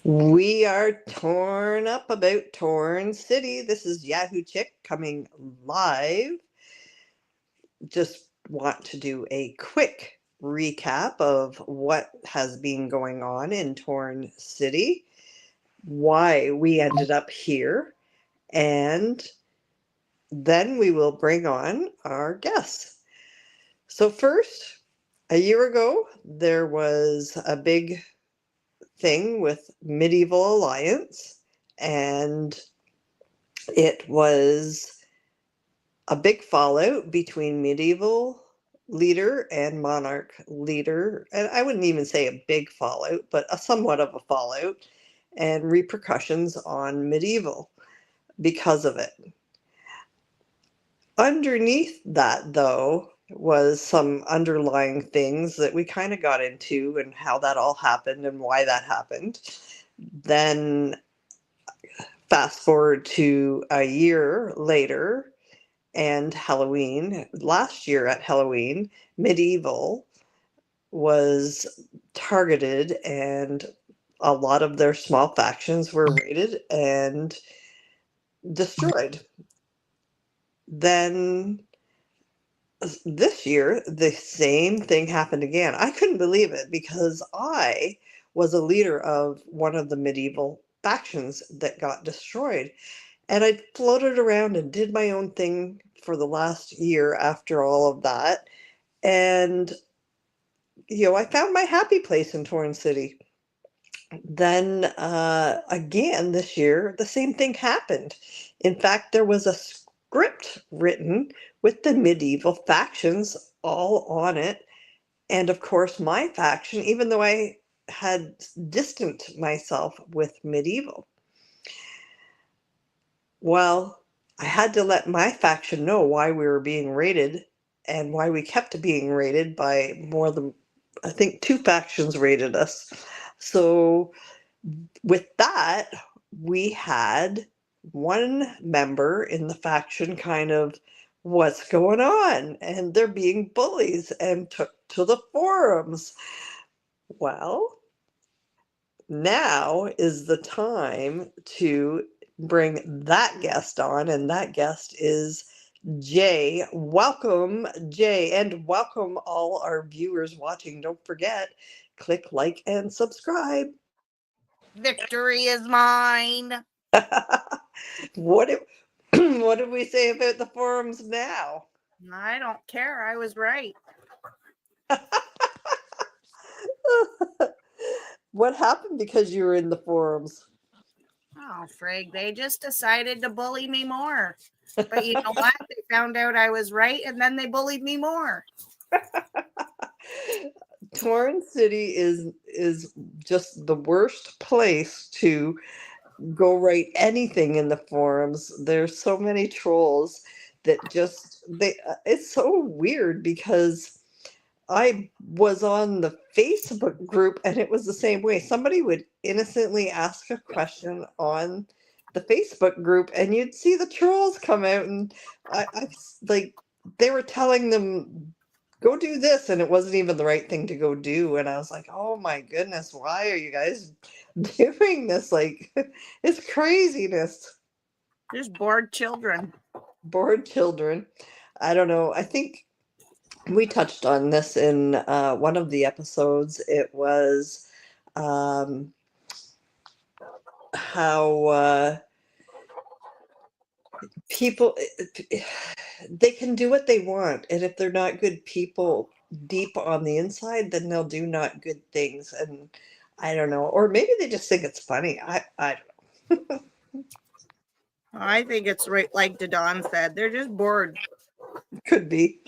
We are torn up about Torn City. This is Yahoo Chick coming live. Just want to do a quick recap of what has been going on in Torn City, why we ended up here, and then we will bring on our guests. So, first, a year ago, there was a big thing with Medieval Alliance, and it was a big fallout between medieval leader and monarch leader. And I wouldn't even say a big fallout, but a somewhat of a fallout and repercussions on medieval because of it. Underneath that, though, was some underlying things that we kind of got into and how that all happened and why that happened. Then fast forward to a year later and Halloween. Last year at Halloween, Medieval was targeted and a lot of their small factions were raided and destroyed. Then this year, the same thing happened again. I couldn't believe it because I was a leader of one of the medieval factions that got destroyed. And I floated around and did my own thing for the last year after all of that. And, I found my happy place in Torrance City. Then again this year, the same thing happened. In fact, there was a script written with the medieval factions all on it. And of course, my faction, even though I had distanced myself with medieval. Well, I had to let my faction know why we were being raided and why we kept being raided by more than, I think, two factions raided us. So, with that, we had one member in the faction kind of, what's going on? And they're being bullies and took to the forums. Well, now is the time to bring that guest on, and that guest is Jay. Welcome, Jay, and welcome all our viewers watching. Don't forget, click like and subscribe. Victory is mine. what did what did we say about the forums now? I don't care. I was right. What happened because you were in the forums? Oh, frig. They just decided to bully me more. But you know what? They found out I was right and then they bullied me more. Torrance City is just the worst place to go write anything in the forums. There's so many trolls that just they it's so weird because I was on the Facebook group and it was the same way. Somebody would innocently ask a question on the Facebook group and you'd see the trolls come out and I like they were telling them go do this and it wasn't even the right thing to go do and I was like, "Oh my goodness, why are you guys doing this? Like it's craziness." Just bored children. Bored children. I don't know. I think we touched on this in one of the episodes. It was um, how people they can do what they want, and if they're not good people deep on the inside, then they'll do not good things. And I don't know, or maybe they just think it's funny. I don't know. I think it's right like Dadon said. They're just bored. Could be.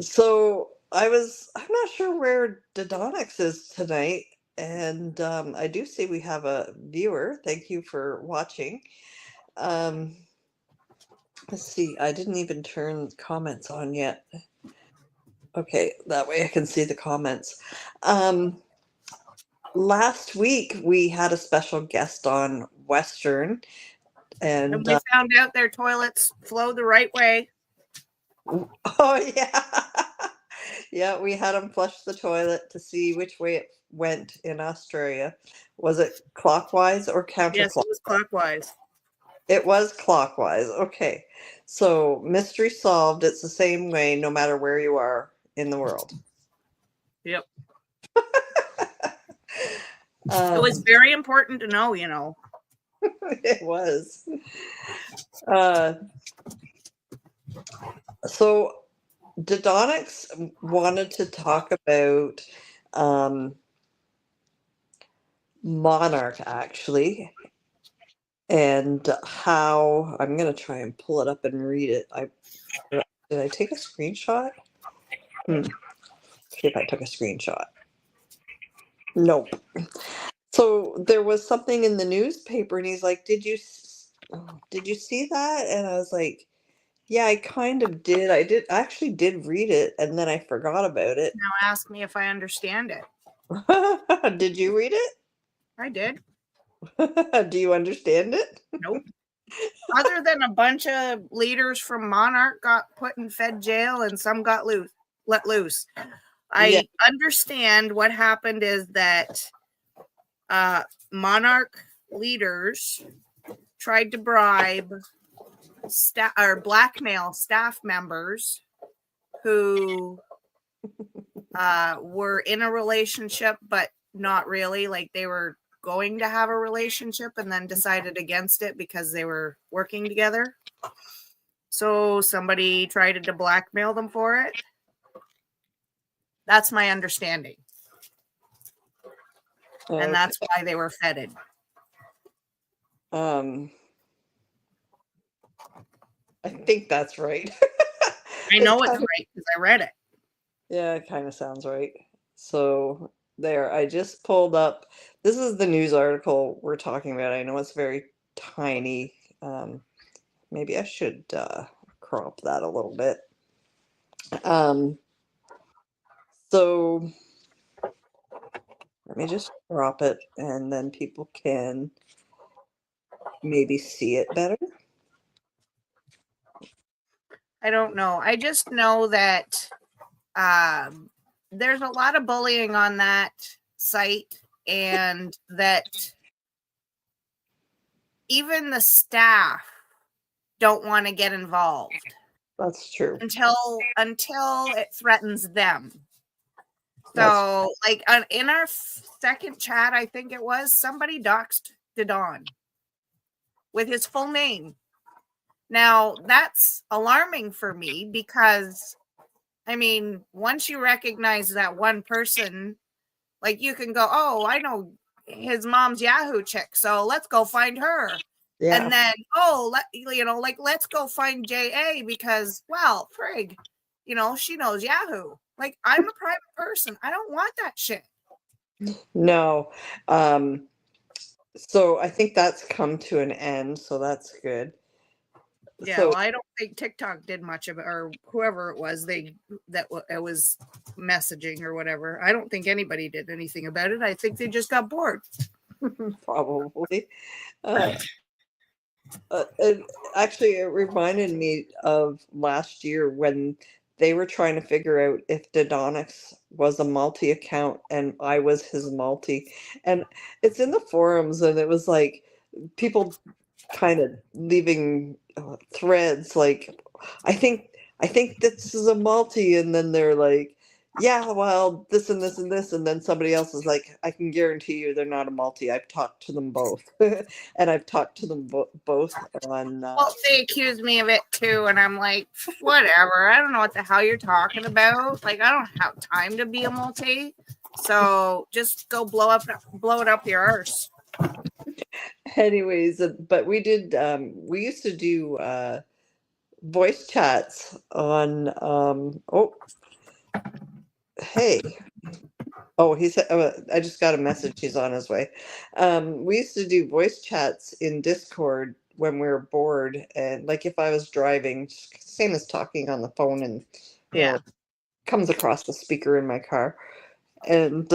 So I'm not sure where Dodonix is tonight. And I do see we have a viewer. Thank you for watching. Um, let's see. I didn't even turn comments on yet. Okay, that way I can see the comments. Um, Last week we had a special guest on Western, And and we found out their toilets flow the right way. oh yeah, Yeah, we had them flush the toilet to see which way it went in Australia. Was it clockwise or Yes, counterclockwise? it was clockwise. It was clockwise. Okay. So, mystery solved. It's the same way no matter where you are in the world. Yep. It was very important to know, you know. It was. So, Dodonics wanted to talk about Monarch, actually, and how I'm going to try and pull it up and read it. Did I take a screenshot? See if I took a screenshot. Nope. So there was something in the newspaper, and he's like, did you see that? And I was like, yeah, I kind of did. I actually did read it, and then I forgot about it. Now ask me if I understand it. Did you read it? I did. Do you understand it? Nope. Other than a bunch of leaders from Monarch got put in Fed jail and some got let loose. I understand what happened is that Monarch leaders tried to bribe or blackmail staff members who were in a relationship, but not really. Like they were going to have a relationship and then decided against it because they were working together. So somebody tried to blackmail them for it. That's my understanding. Okay. And that's why they were feted. I think that's right. I know it's right because I read it. Yeah, it kind of sounds right. So there, I just pulled up. This is the news article we're talking about. I know it's very tiny. Maybe I should crop that a little bit. So let me just crop it, and then people can maybe see it better. I don't know. I just know that there's a lot of bullying on that site, and that even the staff don't want to get involved. That's true. Until it threatens them. So, like in our second chat, I think it was, somebody doxed Dodon with his full name. Now, that's alarming for me because, I mean, once you recognize that one person, like you can go, oh, I know his mom's Yahoo chick, so let's go find her. Yeah. And then, let's go find JA because, well, frig, she knows Yahoo. Like, I'm a private person. I don't want that shit. No. So I think that's come to an end, so that's good. Yeah, so, well, I don't think TikTok did much of it, or whoever it was, it was messaging or whatever. I don't think anybody did anything about it. I think they just got bored. Probably. Actually, it reminded me of last year when they were trying to figure out if Dodonics was a multi-account and I was his multi. And it's in the forums, and it was like people kind of leaving threads like, I think this is a multi, and then they're like, yeah, well, this and this and this, and then somebody else is like, I can guarantee you they're not a multi. I've talked to them both. And I've talked to them both on well, they accused me of it too, and I'm like, whatever, I don't know what the hell you're talking about. Like, I don't have time to be a multi, so just go blow it up your arse. Anyways, but we did we used to do voice chats on hey, he said, I just got a message, he's on his way. We used to do voice chats in Discord when we were bored, and like if I was driving, same as talking on the phone, and you know, comes across the speaker in my car, and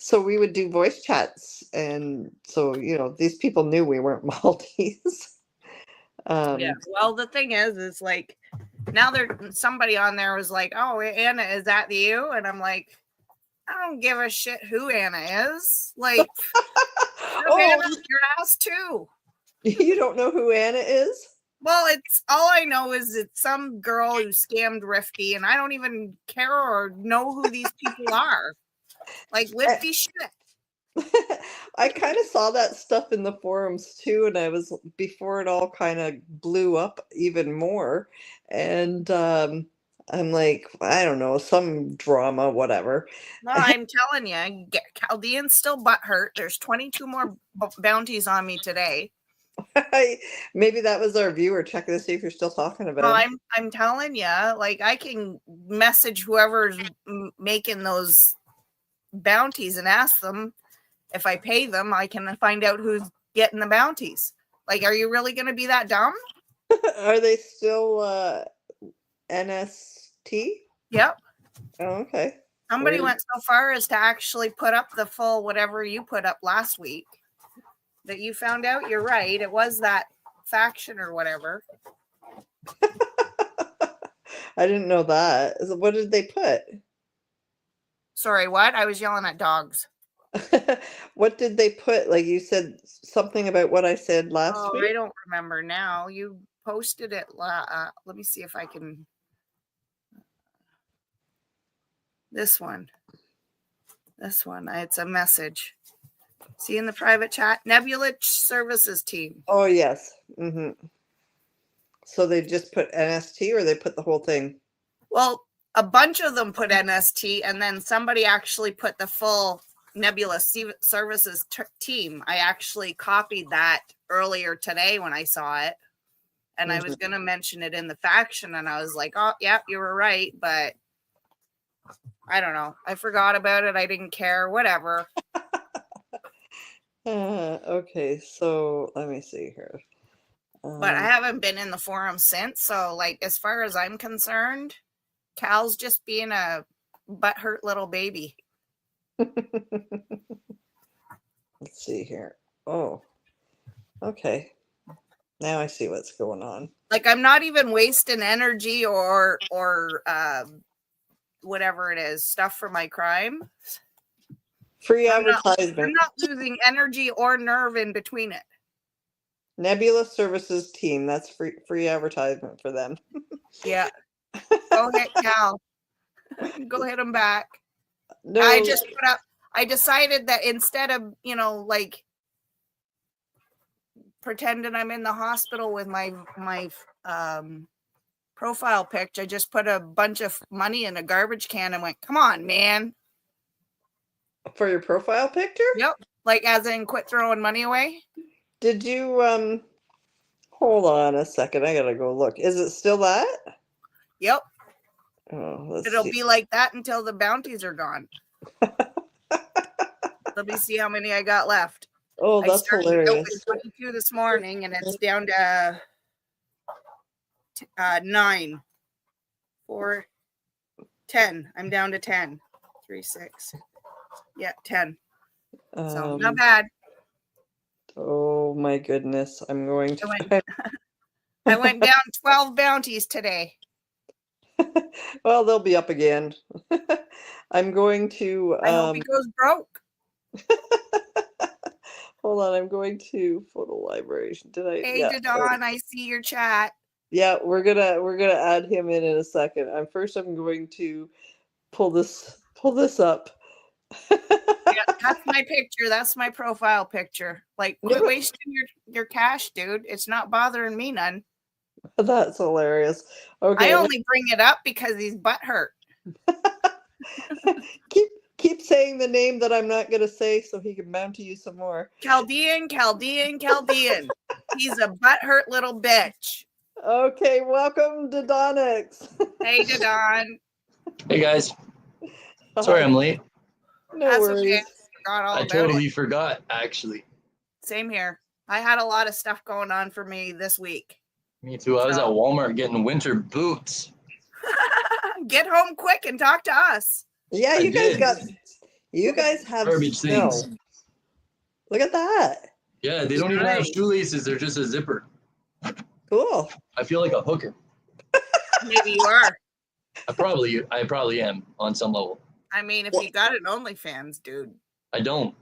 so we would do voice chats, and so these people knew we weren't multis. Yeah, well, the thing is like Now somebody on there was like, "Oh, Anna, is that you?" And I'm like, I don't give a shit who Anna is. Like, Oh, Anna's your ass too. you don't know who Anna is? Well, it's all I know is it's some girl who scammed Rifty, and I don't even care or know who these people are. Like, Lifty shit. I kind of saw that stuff in the forums too, and I was before it all kind of blew up even more. And I'm like, I don't know, some drama, whatever. Well, I'm telling you, Chaldean's still butthurt. There's 22 more bounties on me today. Maybe that was our viewer checking to see if you're still talking about. Well, I'm telling you, like I can message whoever's making those bounties and ask them if I pay them, I can find out who's getting the bounties. Like, are you really going to be that dumb? Are they still NST? Yep. Oh, okay. Somebody went so far as to actually put up the full whatever you put up last week that you found out you're right. It was that faction or whatever. I didn't know that. What did they put? Sorry, what? I was yelling at dogs. What did they put? Like you said something about what I said last week? I don't remember now. You posted it. Let me see if I can. This one. It's a message. See in the private chat, Nebula Services Team. Oh, yes. Mm-hmm. So they just put NST or they put the whole thing? Well, a bunch of them put NST, and then somebody actually put the full Nebula Services Team. I actually copied that earlier today when I saw it, and I was going to mention it in the faction, and I was like, oh, yeah, you were right, but I don't know. I forgot about it. I didn't care. Whatever. Okay, so let me see here. But I haven't been in the forum since, so like as far as I'm concerned, Cal's just being a butthurt little baby. Let's see here. Oh, okay. Now I see what's going on. Like I'm not even wasting energy or whatever it is, stuff for my crime. Free advertisement. I'm not losing energy or nerve in between it. Nebula Services Team. That's free advertisement for them. Yeah. Go hit Cal. Go hit him back. No. I decided that instead of, like pretending I'm in the hospital with my profile picture, I just put a bunch of money in a garbage can and went, come on, man. For your profile picture? Yep. Like as in quit throwing money away. Did you hold on a second? I gotta go look. Is it still that? Yep. Oh, it'll be like that until the bounties are gone. Let me see how many I got left. Oh, that's hilarious. 22 this morning, and it's down to 9, 4, 10. I'm down to 10. 3, 6. Yeah, 10. So not bad. Oh my goodness. I'm going to I went down 12 bounties today. Well, they'll be up again. I'm going to I hope he goes broke. Hold on, I'm going to photo library. Hey, Dadon, I see your chat. Yeah, we're gonna add him in a second. I'm going to pull this up. Yeah, that's my picture. That's my profile picture. Like, quit wasting your cash, dude. It's not bothering me none. That's hilarious. Okay, I only bring it up because he's butthurt. Keep saying the name that I'm not going to say so he can bounty you some more. Chaldean. He's a butthurt little bitch. Okay, welcome to Donix. Hey, Dadon. Hey, guys. Sorry I'm late. No worries. Okay. I totally forgot, actually. Same here. I had a lot of stuff going on for me this week. Me too. I was at Walmart getting winter boots. Get home quick and talk to us. Yeah, you guys have garbage things. Look at that. Yeah, they don't even have shoelaces. They're just a zipper. Cool. I feel like a hooker. Maybe you are. I probably am on some level. I mean, if you got an OnlyFans, dude. I don't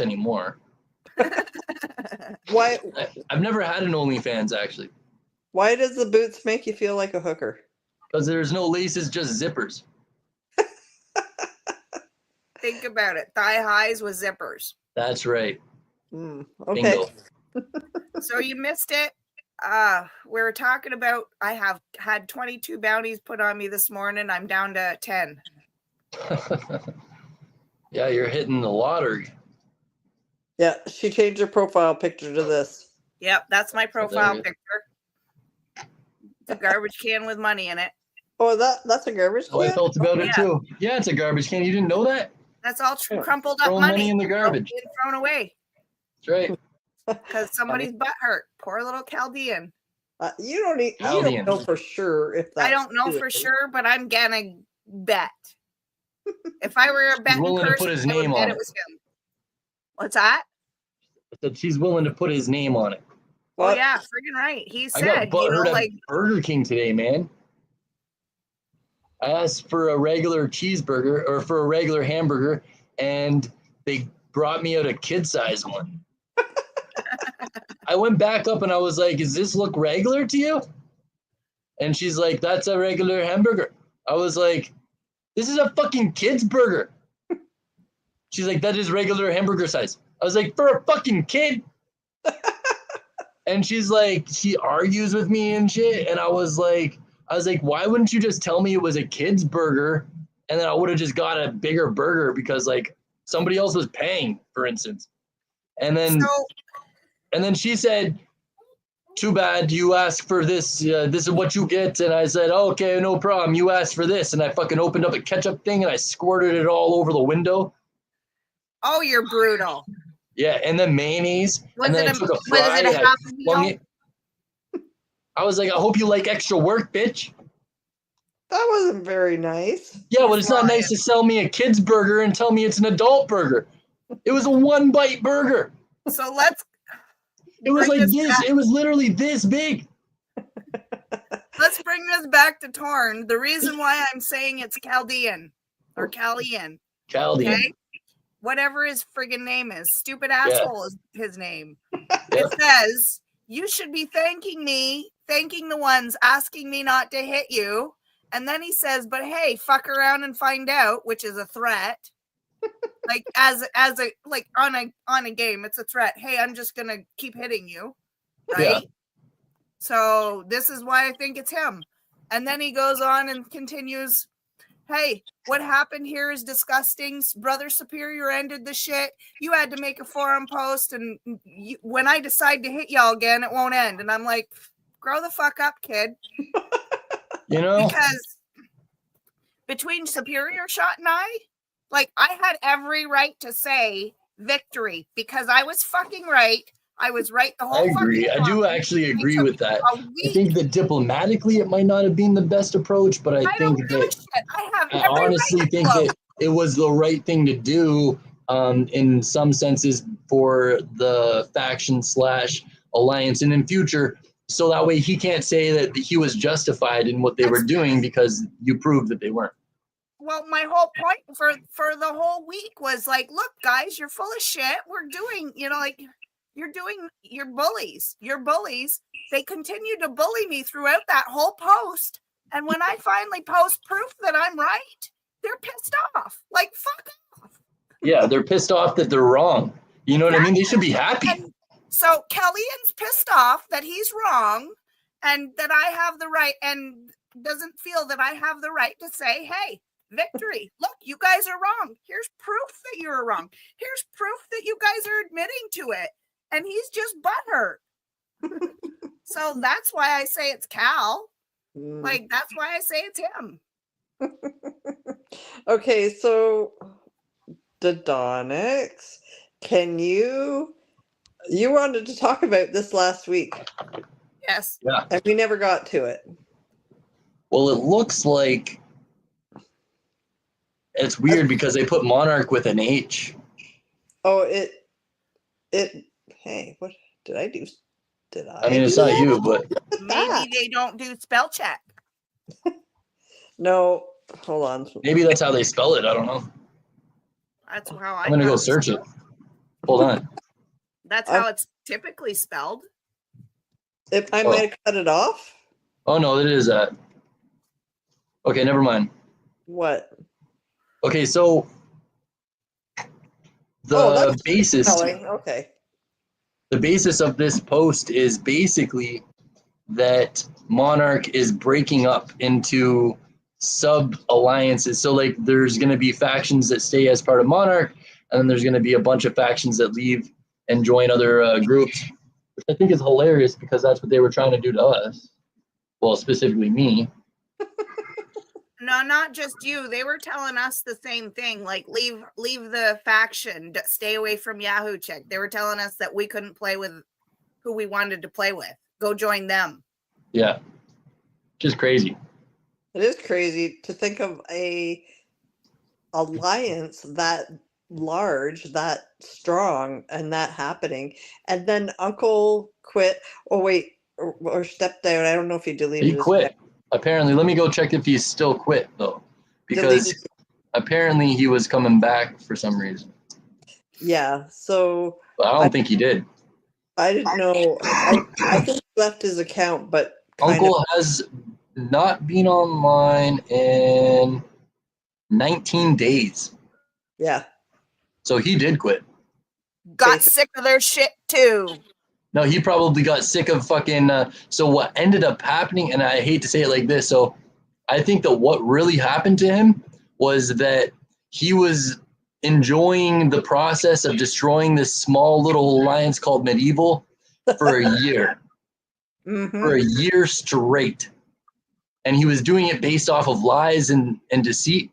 anymore. Why I've never had an OnlyFans actually, why does the boots make you feel like a hooker? because there's no laces, just zippers. Think about it. Thigh highs with zippers. That's right. Okay. Bingo. So you missed it. We were talking about I have had 22 bounties put on me this morning. I'm down to 10. Yeah, you're hitting the lottery. Yeah, she changed her profile picture to this. Yep, that's my profile Hilarious. picture. It's a garbage can with money in it. Oh, that's a garbage Oh, I can? felt about it Yeah. too. Yeah, it's a garbage can. You didn't know that? That's all Yeah. crumpled up Throw money in the garbage. Being thrown away That's right. because somebody's butt hurt. Poor little Chaldean. You don't Chaldean. know for sure if that's I don't know true. for sure, but I'm gonna bet. If I were a betting willing to person, put his I would name bet on it it. was him. What's that? That she's willing to put his name on it. Oh What? yeah, friggin' right. He I got said, butthurt like at Burger King today, man. I asked for a regular cheeseburger or for a regular hamburger, and they brought me out a kid-size one. I went back up and I was like, "Does this look regular to you?" And she's like, "That's a regular hamburger." I was like, "This is a fucking kid's burger." She's like, "That is regular hamburger size." I was like, "For a fucking kid?" And she's like, she argues with me and shit. And I was like, why wouldn't you just tell me it was a kid's burger? And then I would have just got a bigger burger because like somebody else was paying, for instance. And then she said, "Too bad you asked for this. This is what you get." And I said, "Oh, okay, no problem. You asked for this." And I fucking opened up a ketchup thing and I squirted it all over the window. oh, you're brutal. Yeah, and then mayonnaise. Was And then it I a, took a was fry it a and I half flung meal? it. I was like, "I hope you like extra work, bitch." That wasn't very nice. Yeah, but it's not nice to sell me a kid's burger and tell me it's an adult burger. It was a one bite burger. So let's It was bring like this this. back. It was literally this big. Let's bring this back to Torn. The reason why I'm saying it's Chaldean or Chaldean, Chaldean. okay? Whatever his friggin' name is, stupid asshole is his name. Yeah. It says, you should be thanking me, thanking the ones asking me not to hit you. And then he says, but hey, fuck around and find out, which is a threat. Like as a like on a game, it's a threat. Hey, I'm just gonna keep hitting you. Right? Yeah. So this is why I think it's him. And then he goes on and continues, hey, what happened here is disgusting. Brother Superior ended the shit. You had to make a forum post. And when I decide to hit y'all again, it won't end. And I'm like, grow the fuck up, kid. You know? Because between Superior Shot and I had every right to say victory because I was fucking right. I was right the whole I agree. I do actually agree with that. I think that diplomatically it might not have been the best approach, but I think that I honestly think that it was the right thing to do in some senses for the faction / alliance and in future. So that way he can't say that he was justified in what they were doing because you proved that they weren't. Well, my whole point for the whole week was like, look, guys, you're full of shit. We're doing, like you're bullies. You're bullies. They continue to bully me throughout that whole post. And when I finally post proof that I'm right, they're pissed off. Like, fuck off. Yeah, they're pissed off that they're wrong. You know what I mean? They should be happy. And so Kellyan's pissed off that he's wrong and that I have the right and doesn't feel that I have the right to say, hey, victory. Look, you guys are wrong. Here's proof that you're wrong. Here's proof that you guys are admitting to it. And he's just butthurt. So that's why I say it's Cal. Like, that's why I say it's him. Okay, so Dodonix, you wanted to talk about this last week. Yes. Yeah. And we never got to it. Well, it looks like it's weird because they put Monarch with an H. Oh, hey, what did I do? I mean, it's not you, but Maybe they don't do spell check. No, hold on. Maybe that's how they spell it. I don't know. That's how I I'm gonna go thought search it. Hold on. That's how it's typically spelled. If I might have cut it off. Oh no, it is that. Okay, never mind. What? Okay, so Oh, the that's basis spelling. Okay. the basis of this post is basically that Monarch is breaking up into sub alliances. So like there's going to be factions that stay as part of Monarch, and then there's going to be a bunch of factions that leave and join other groups, which I think is hilarious because that's what they were trying to do to us. Well, specifically me. No, not just you. They were telling us the same thing. Like, leave the faction. Stay away from Yahoo Chick. They were telling us that we couldn't play with who we wanted to play with. Go join them. Yeah, just crazy. It is crazy to think of a alliance that large, that strong, and that happening, and then Uncle quit. Oh wait, or stepped out. I don't know if he deleted. He his quit. Apparently, let me go check if he's still quit though, because Deleted. apparently he was coming back for some reason. Yeah. So But I don't think he did. I didn't know. I think he left his account, but Uncle has not been online in 19 days. Yeah. So he did quit. Got sick of their shit too. No, he probably got sick of fucking. So what ended up happening, and I hate to say it like this, so I think that what really happened to him was that he was enjoying the process of destroying this small little alliance called Medieval for a year. Mm-hmm. For a year straight. And he was doing it based off of lies and deceit.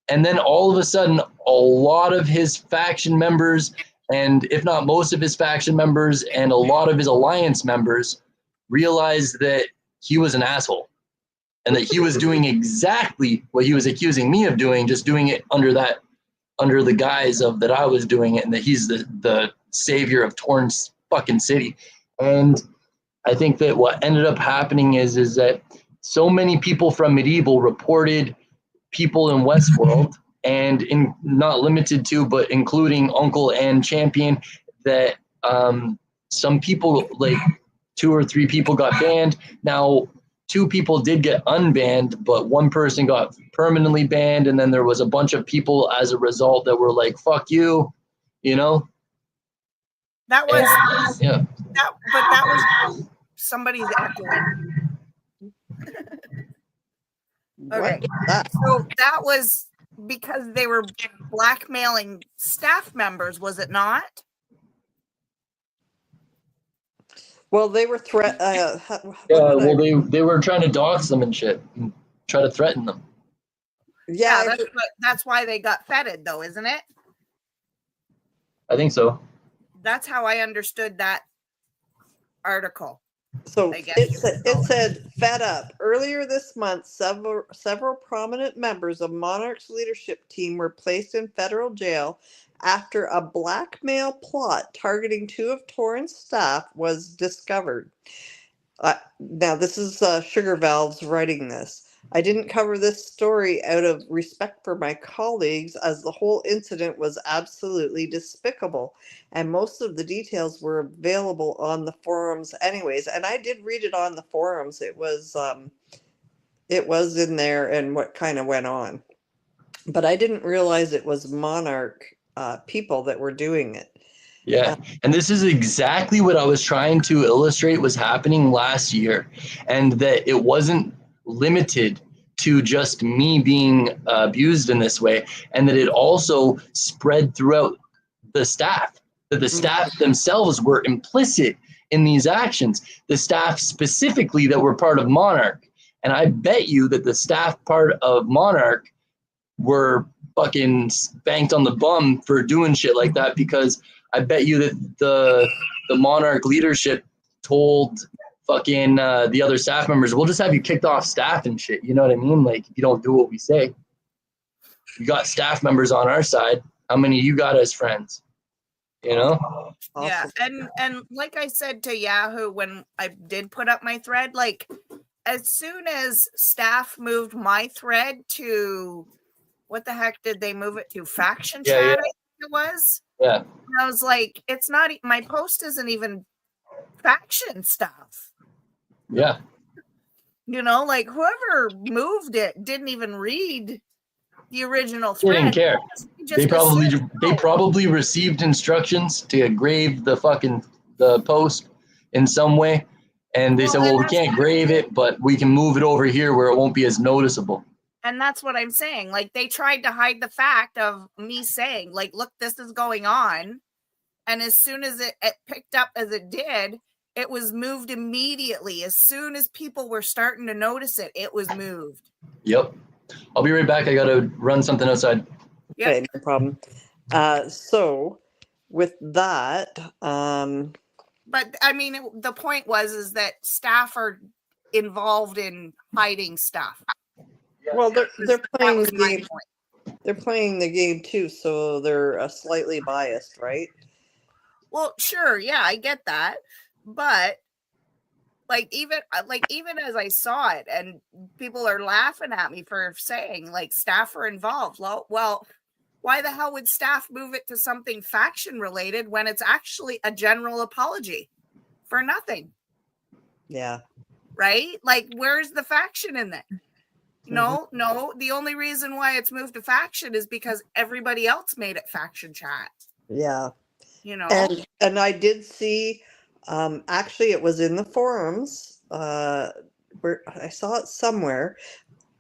And then all of a sudden, a lot of his faction members, and if not most of his faction members, and a lot of his alliance members realized that he was an asshole and that he was doing exactly what he was accusing me of doing, just doing it under the guise of that I was doing it and that he's the savior of Torrance fucking City. And I think that what ended up happening is that so many people from Medieval reported people in Westworld, and in not limited to, but including Uncle and Champion, that some people, like 2 or 3 people, got banned. Now, 2 people did get unbanned, but 1 person got permanently banned, and then there was a bunch of people as a result that were like, "Fuck you," you know. That was yeah. That was somebody's echoing. Okay, so that was because they were blackmailing staff members, was it not? Well, they were they were trying to dox them and shit, and try to threaten them. Yeah, that's why they got feted, though, isn't it? I think so. That's how I understood that article. So it said, "Fed up." Earlier this month, several prominent members of Monarch's leadership team were placed in federal jail after a blackmail plot targeting 2 of Torrance staff was discovered. Now, this is Sugar Valves writing this. I didn't cover this story out of respect for my colleagues, as the whole incident was absolutely despicable, and most of the details were available on the forums anyways. And I did read it on the forums. It was in there and what kind of went on. But I didn't realize it was Monarch people that were doing it. Yeah, and this is exactly what I was trying to illustrate was happening last year, and that it wasn't limited to just me being abused in this way, and that it also spread throughout the staff, that the staff themselves were implicit in these actions, the staff specifically that were part of Monarch. And I bet you that the staff part of Monarch were fucking spanked on the bum for doing shit like that, because I bet you that the Monarch leadership told fucking the other staff members, "We'll just have you kicked off staff and shit." You know what I mean? Like, if you don't do what we say. You got staff members on our side. How many you got as friends? You know? Yeah, and like I said to Yahoo when I did put up my thread, like, as soon as staff moved my thread to, what the heck did they move it to? Faction Yeah, chat, yeah. I think it was. Yeah. And I was like, it's not, my post isn't even faction stuff. Yeah. You know, like whoever moved it didn't even read the original They thread. didn't care. Just They probably received instructions to grave the post in some way, and they said, "Well, we can't grave it, but we can move it over here where it won't be as noticeable." And that's what I'm saying. Like they tried to hide the fact of me saying, like, look, this is going on. And as soon as it picked up as it did, it was moved immediately. As soon as people were starting to notice it, it was moved. Yep. I'll be right back. I gotta run something outside. Yep. Okay, no problem. So with that, But I mean, the point is that staff are involved in hiding stuff. well, they're That playing was the my game. point. They're playing the game too, so they're slightly biased, right? Well, sure, yeah, I get that, but like even as I saw it, and people are laughing at me for saying like staff are involved. Well, why the hell would staff move it to something faction related when it's actually a general apology for nothing? Yeah. Right? Like, where's the faction in that? No, the only reason why it's moved to faction is because everybody else made it faction chat. Yeah. You know, And I did see, actually it was in the forums, where I saw it somewhere,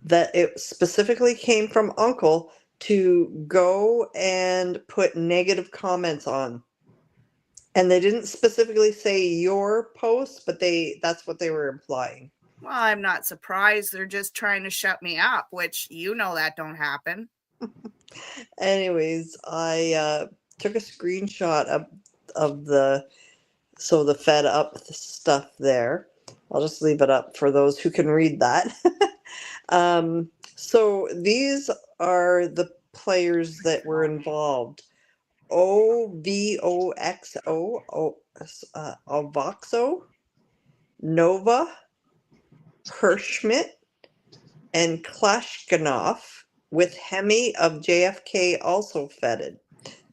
that it specifically came from Uncle to go and put negative comments on. And they didn't specifically say your post, but that's what they were implying. well, I'm not surprised. They're just trying to shut me up, which that don't happen. Anyways, I took a screenshot of the fed up stuff there. I'll just leave it up for those who can read that. So these are the players that were involved. Ovoxo, Nova, Herschmidt, and Klashkanov, with Hemi of JFK also feted.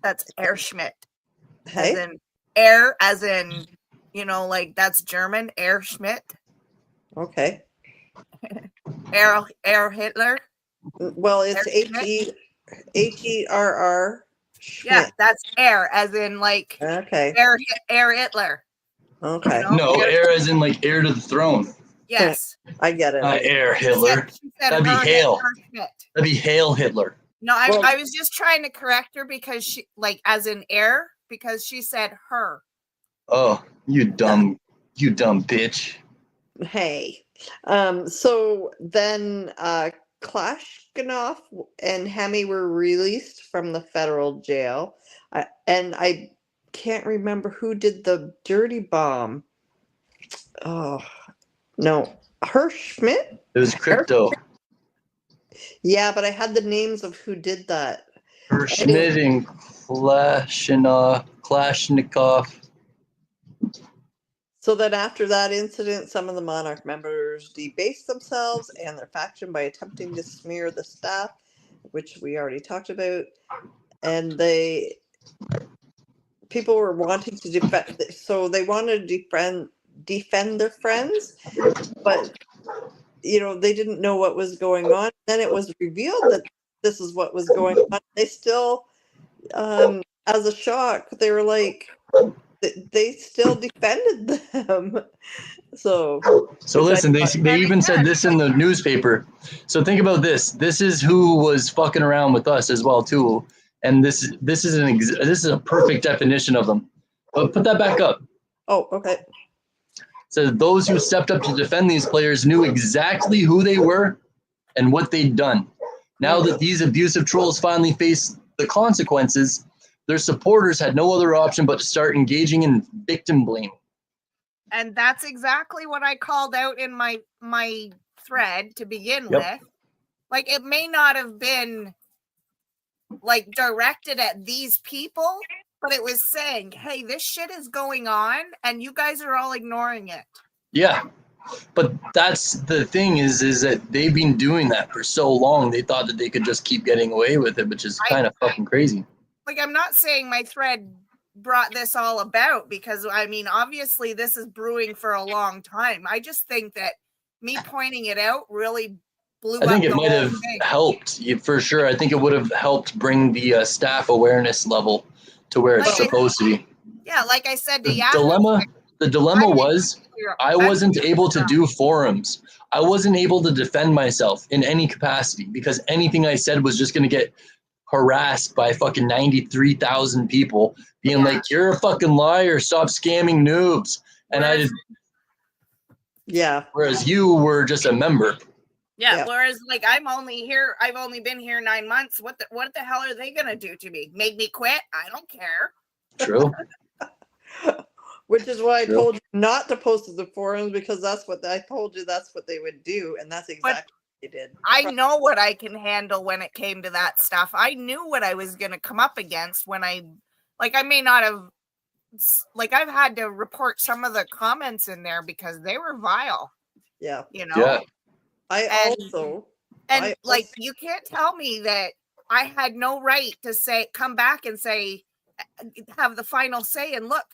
That's Air Schmidt. Hey? As in air, as in, like that's German, Air Schmidt. Okay. Air Hitler. Well, it's Herr Schmidt. Yeah, that's air, as in like Okay. Air Hitler. Okay. No, heir as in like heir to the throne. Yes. I get it. Heir Hitler. She said That'd be Hail. Schmidt. That'd be Hail Hitler. No, I was just trying to correct her because she, like, as in air, because she said her. Oh, you dumb bitch. Hey. So then Klashkanov and Hemi were released from the federal jail. And I can't remember who did the dirty bomb. Oh, no. Herschmidt? It was Crypto. Yeah, but I had the names of who did that. Schmidt and Klashnikov. So then after that incident, some of the Monarch members debased themselves and their faction by attempting to smear the staff, which we already talked about. And people were wanting to defend, so they wanted to defend their friends, but they didn't know what was going on. Then it was revealed that this is what was going on. They still, as a shock, they were like, they still defended them. So listen, they even said this in the newspaper. So think about this. This is who was fucking around with us as well too. And this is a perfect definition of them. But put that back up. Oh, okay. So those who stepped up to defend these players knew exactly who they were and what they'd done. Now that these abusive trolls finally face the consequences, their supporters had no other option but to start engaging in victim blaming. And that's exactly what I called out in my thread to begin with. Like, it may not have been like directed at these people, but it was saying, hey, this shit is going on and you guys are all ignoring it. Yeah. But that's the thing is that they've been doing that for so long. They thought that they could just keep getting away with it, which is kind of fucking crazy. Like, I'm not saying my thread brought this all about, because I mean, obviously this is brewing for a long time. I just think that me pointing it out really blew up. I think it the might whole have thing. helped for sure. I think it would have helped bring the staff awareness level to where it's Like I- supposed to be. Yeah, like I said to The Yahoo, dilemma was I wasn't I'm- able to do forums. I wasn't able to defend myself in any capacity because anything I said was just going to get harassed by fucking 93,000 people being Yeah. like, you're a fucking liar, stop scamming noobs. And Whereas- Yeah. whereas you were just a member. Yeah, Yeah. whereas like I've only been here 9 months. What the hell are they gonna do to me? Make me quit? I don't care. True. Which is why I True. told you not to post to the forums, because that's what I told you that's what they would do, and that's exactly what they did. I know what I can handle when it came to that stuff. I knew what I was gonna come up against when I may not have, like, I've had to report some of the comments in there because they were vile, Yeah. you know. Yeah. I And like, also- you can't tell me that I had no right to come back and say, have the final say. And look,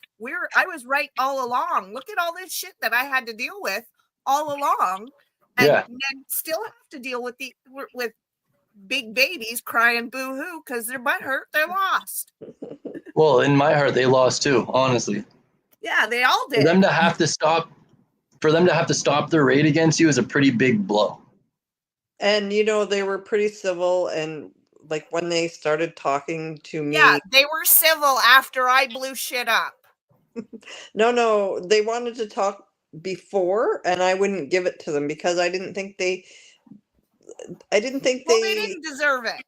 I was right all along. Look at all this shit that I had to deal with all along, and Yeah. then still have to deal with with big babies crying boo-hoo because their butt hurt. They're lost. Well, in my heart, they lost too, honestly. Yeah, they all For did. them to have to stop their raid against you is a pretty big blow. And they were pretty civil, and like when they started talking to me, Yeah, they were civil after I blew shit up. no, they wanted to talk before, and I wouldn't give it to them because I didn't think they They didn't deserve it.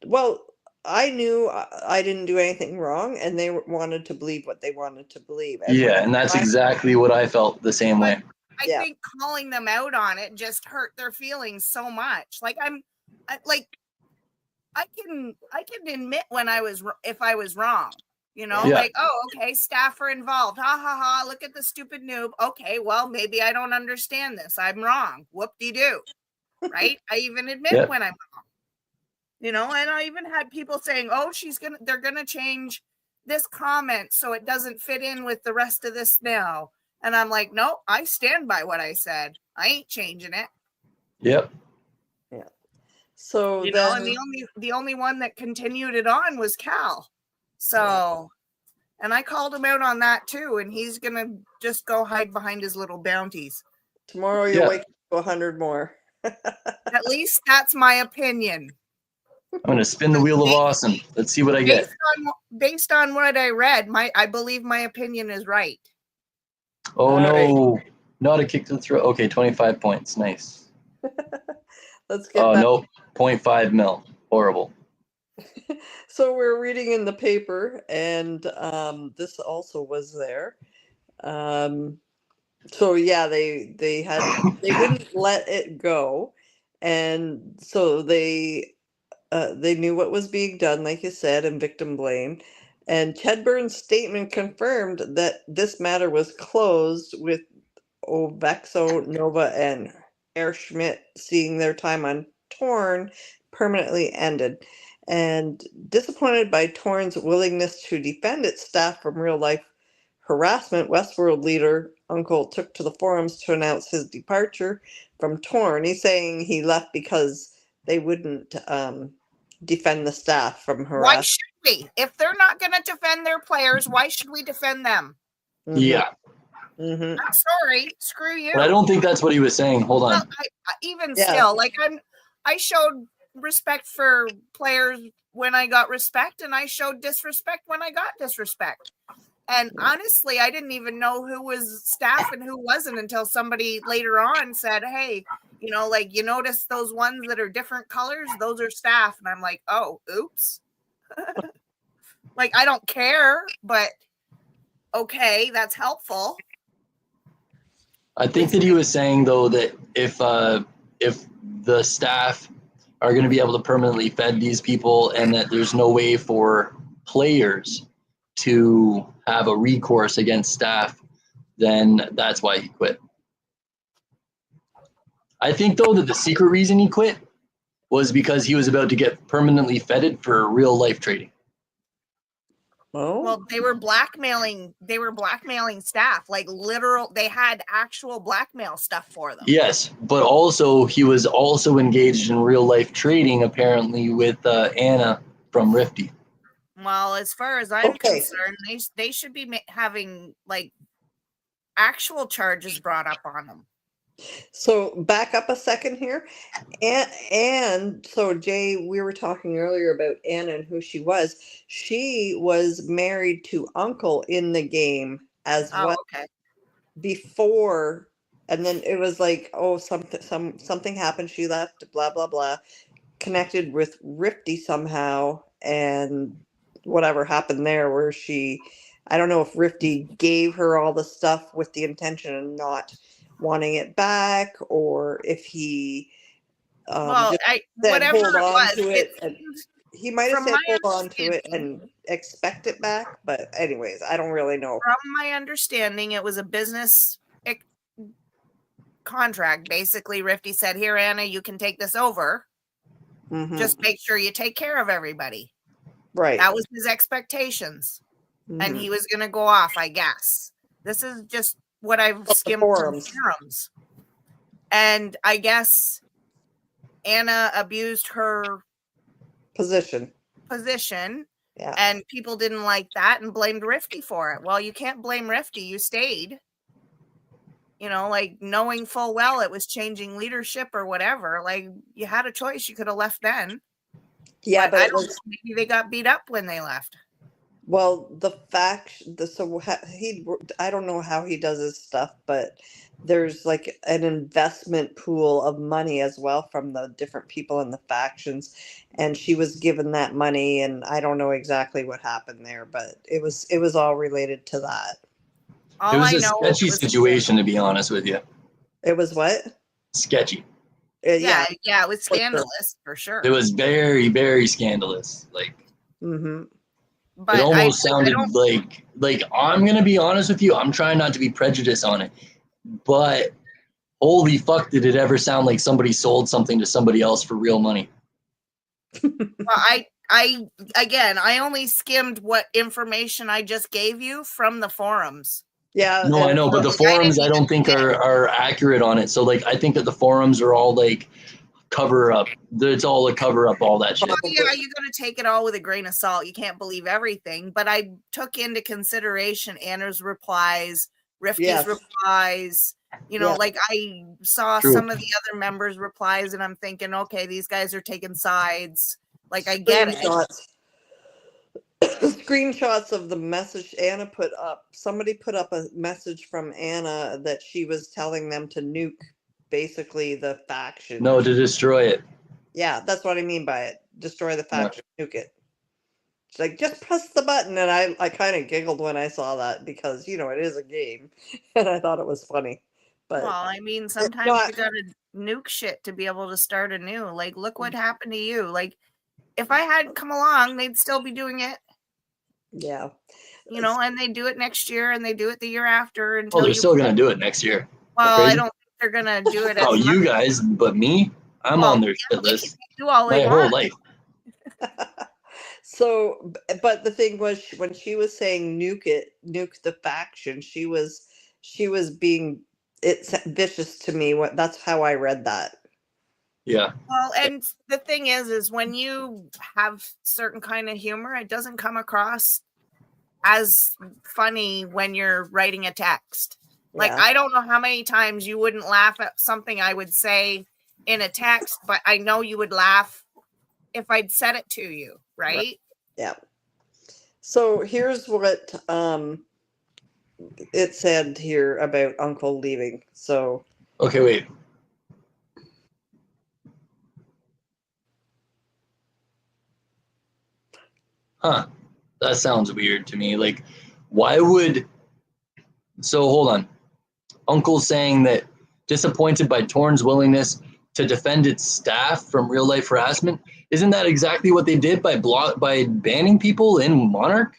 Well, I knew I didn't do anything wrong, and they wanted to believe what they wanted to believe. And Yeah, and that's exactly what I felt the same way. I think calling them out on it just hurt their feelings so much. Like I can admit if I was wrong, Yeah. like, oh, okay, staff are involved. Ha ha ha. Look at the stupid noob. Okay, well, maybe I don't understand this. I'm wrong. Whoop-de-doo. Right? I even admit when I'm wrong. And I even had people saying, oh, they're gonna change this comment so it doesn't fit in with the rest of this now. And I'm like, no, I stand by what I said. I ain't changing it. Yep. Yeah. So And the only one that continued it on was Cal. So, and I called him out on that too, and he's gonna just go hide behind his little bounties. Tomorrow you'll wake up to 100 more. At least that's my opinion. I'm gonna spin the wheel of awesome. Let's see what I get. Based on what I read, I believe my opinion is right. Oh All no, not a kick to the throat. Okay, 25 points. Nice. Let's get Oh that. no, 0.5 mil. Horrible. So we're reading in the paper, and this also was there. So yeah, they wouldn't let it go, and so they knew what was being done, like you said, and victim blame. And Chedburn's statement confirmed that this matter was closed, with Ovexo, Nova, and Herr Schmidt seeing their time on Torn permanently ended. And disappointed by Torn's willingness to defend its staff from real-life harassment, Westworld leader Uncle took to the forums to announce his departure from Torn. He's saying he left because they wouldn't defend the staff from harassment. Why should we? If they're not going to defend their players, why should we defend them? Yeah. Mm-hmm. I'm sorry, screw you. But I don't think that's what he was saying. Hold on. Well, still, like, I showed respect for players when I got respect, and I showed disrespect when I got disrespect. And honestly, I didn't even know who was staff and who wasn't until somebody later on said, hey, like, you notice those ones that are different colors? Those are staff. And I'm like, oh, oops. Like, I don't care, but okay, that's helpful. I think that he was saying though that if the staff are going to be able to permanently fed these people, and that there's no way for players to have a recourse against staff, then that's why he quit. I think though that the secret reason he quit was because he was about to get permanently feted for real life trading. Oh, Well, they were blackmailing staff, like literal, they had actual blackmail stuff for them. Yes, but also he was also engaged in real life trading apparently with Anna from Rifty. Well, as far as I'm Okay. concerned, they should be having like actual charges brought up on them. so back up a second here. And so Jay, we were talking earlier about Anna and who she was. She was married to Uncle in the game as Oh, well okay. before, and then it was like, oh, something happened. She left, blah blah blah. Connected with Rifty somehow, and whatever happened there, where I don't know if Rifty gave her all the stuff with the intention of not wanting it back, or if he Well, just said whatever hold it on was, to it. And he might have from said my hold on to it understanding- and expect it back, but anyways, I don't really know. from my understanding, it was a business contract. Basically, Rifty said, "Here, Anna, you can take this over. Mhm. Just make sure you take care of everybody." Right. That was his expectations, and Mhm. he was going to go off, I guess. This is just what I've the skimmed forums. from forums. And I guess Anna abused her Position. position, Yeah. and people didn't like that and blamed Rifty for it. Well, you can't blame Rifty. You stayed. You know, like knowing full well it was changing leadership or whatever. Like you had a choice. You could have left then. Yeah, but I it don't was, know, maybe they got beat up when they left. well, the fact I don't know how he does his stuff, but there's like an investment pool of money as well from the different people in the factions, and she was given that money, and I don't know exactly what happened there, but it was all related to that. All It was I a know sketchy was situation, to be honest with you. It was what? Sketchy. yeah, it was for sure. scandalous for sure. It was very, very scandalous. Like Mm-hmm. But it almost I sounded don't, like I'm gonna be honest with you. I'm trying not to be prejudiced on it, but holy fuck, did it ever sound like somebody sold something to somebody else for real money? well, I only skimmed what information I just gave you from the forums. Yeah. No, I know, but the like, I forums didn't I don't think are accurate on it. So like I think that the forums are all like cover up. It's all a cover up, all that shit. Oh, yeah, you got to take it all with a grain of salt. You can't believe everything. But I took into consideration Anna's replies, Rifty's Yes. replies. You know, Yeah. like I saw True. some of the other members' replies, and I'm thinking, okay, these guys are taking sides. Like I get it. Screenshots of the message Anna put up. Somebody put up a message from Anna that she was telling them to nuke basically the faction. No, to destroy it. Yeah, that's what I mean by it. Destroy the faction, nuke it. She's like, just press the button. And I kind of giggled when I saw that because, you know, it is a game. And I thought it was funny. But Well, I mean, sometimes you gotta nuke shit to be able to start anew. Like, look what happened to you. Like, if I hadn't come along, they'd still be doing it. yeah. You know, and they do it next year and they do it the year after until Oh, they're still gonna do it next year. Well, I crazy? don't think they're gonna do it. Oh, as you much. guys, but me, I'm Well, on their yeah, shit they list can do all my they whole want. life. So, but the thing was, when she was saying nuke the faction, she was being it's vicious to me. That's how I read that. Yeah. Well, and the thing is when you have certain kind of humor, it doesn't come across as funny when you're writing a text. Like, Yeah. I don't know how many times you wouldn't laugh at something I would say in a text, but I know you would laugh if I'd said it to you, right? Yeah. So here's what it said here about Uncle leaving. So Okay, wait. Huh. That sounds weird to me. Like, why would. So hold on. Uncle's saying that disappointed by Torn's willingness to defend its staff from real life harassment. Isn't that exactly what they did by banning people in Monarch?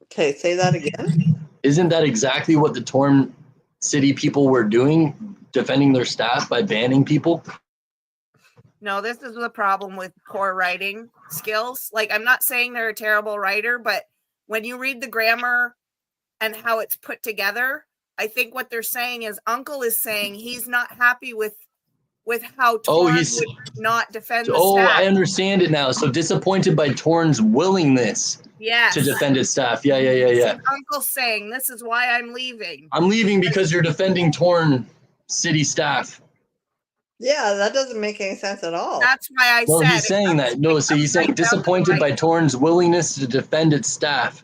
okay, say that again. Isn't that exactly what the Torn city people were doing, defending their staff by banning people? No, this is the problem with poor writing skills. Like, I'm not saying they're a terrible writer, but when you read the grammar and how it's put together, I think what they're saying is Uncle is saying he's not happy with how Torn would not defend the staff. I understand it now. So disappointed by Torn's willingness to defend its staff. Yeah. So Uncle's saying, this is why I'm leaving. I'm leaving because you're defending Torn city staff. Yeah, that doesn't make any sense at all. That's why I said. No, he's saying that. No, so he's saying disappointed by Torn's willingness to defend its staff.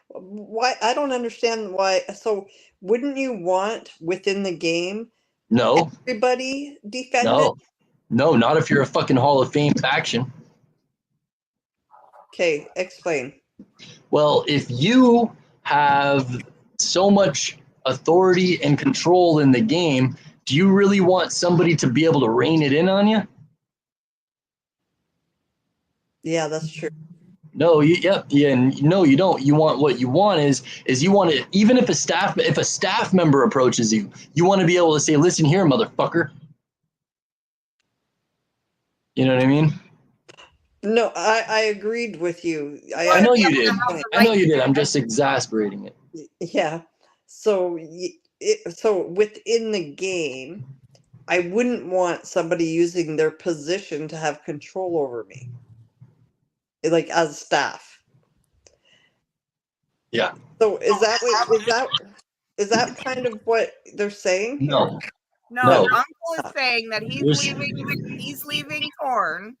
Why? I don't understand why. So wouldn't you want within the game? No. Everybody defended? No, not if you're a fucking Hall of Fame faction. Okay, explain. Well, if you have so much authority and control in the game, do you really want somebody to be able to rein it in on you? Yeah, that's true. No, no, you don't. You want what you want is you want to, even if a staff member approaches you, you want to be able to say, "Listen here, motherfucker." You know what I mean? No, I agreed with you. I know you did. I know you did. I'm just exasperating it. Yeah. So within the game, I wouldn't want somebody using their position to have control over me, like as staff. Yeah. So is that kind of what they're saying? No. Uncle is saying that he's leaving Torn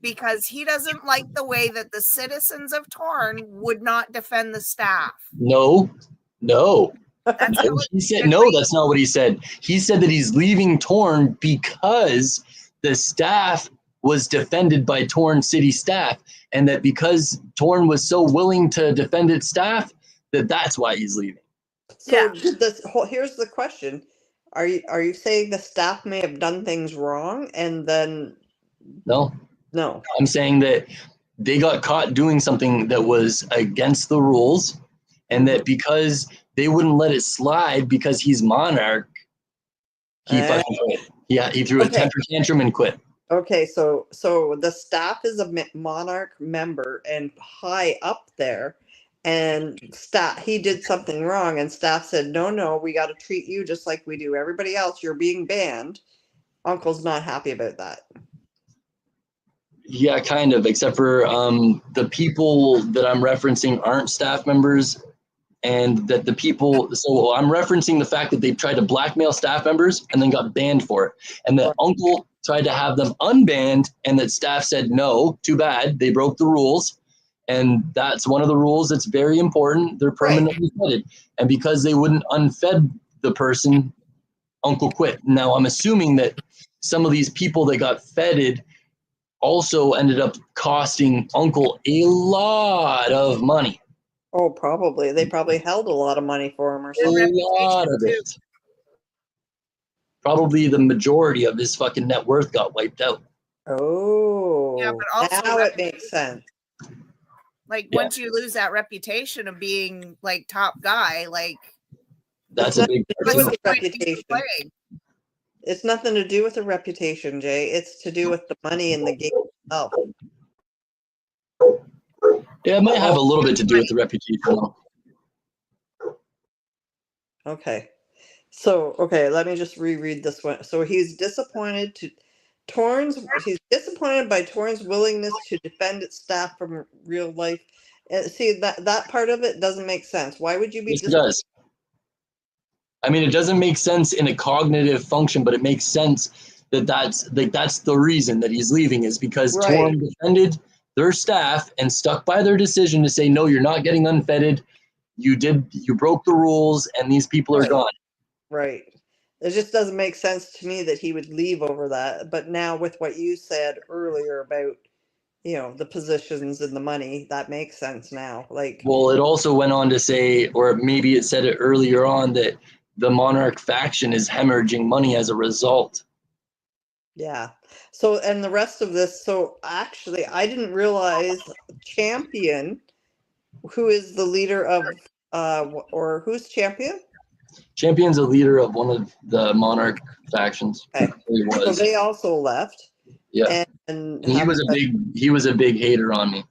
because he doesn't like the way that the citizens of Torn would not defend the staff. No. He said no, that's not what he said. He said that he's leaving Torn because the staff was defended by Torn city staff, and that because Torn was so willing to defend its staff, that's why he's leaving. So here's the question. Are you saying the staff may have done things wrong and then No. I'm saying that they got caught doing something that was against the rules, and that because they wouldn't let it slide because he's monarch, he fucking quit. Yeah, he threw a temper tantrum and quit. Okay, so the staff is a monarch member and high up there, and he did something wrong, and staff said, no, we got to treat you just like we do everybody else. You're being banned. Uncle's not happy about that. Yeah, kind of, except for the people that I'm referencing aren't staff members, and that the people, so I'm referencing the fact that they tried to blackmail staff members and then got banned for it, and that Uncle tried to have them unbanned, and that staff said, no, too bad, they broke the rules, and that's one of the rules that's very important. They're permanently fetted, and because they wouldn't unfed the person, Uncle quit. Now, I'm assuming that some of these people that got feted also ended up costing Uncle a lot of money. Oh, probably. They probably held a lot of money for him or something. A lot of it. Probably the majority of his fucking net worth got wiped out. Oh, yeah, but also now it makes sense. Like once you lose that reputation of being like top guy, like that's a big reputation. It's nothing to do with the reputation, Jay. It's to do with the money in the game itself. Yeah, it might have a little bit to do with the reputation, though. Okay. So, let me just reread this one. So he's disappointed by Torn's willingness to defend its staff from real life. See, that part of it doesn't make sense. Why would you be disappointed? It does. I mean, it doesn't make sense in a cognitive function, but it makes sense that's the reason that he's leaving, is because Torn defended their staff and stuck by their decision to say, no, you're not getting unfetted. You broke the rules, and these people are gone. Right. It just doesn't make sense to me that he would leave over that. But now with what you said earlier about, the positions and the money, that makes sense now. Well, it also went on to say, or maybe it said it earlier on, that the monarch faction is hemorrhaging money as a result. Yeah. So, and the rest of this, so actually I didn't realize Champion, who is the leader of Or who's champion? Champion's a leader of one of the Monarch factions. Okay. He So was. they also left. Yeah. And He have was a big hater on me.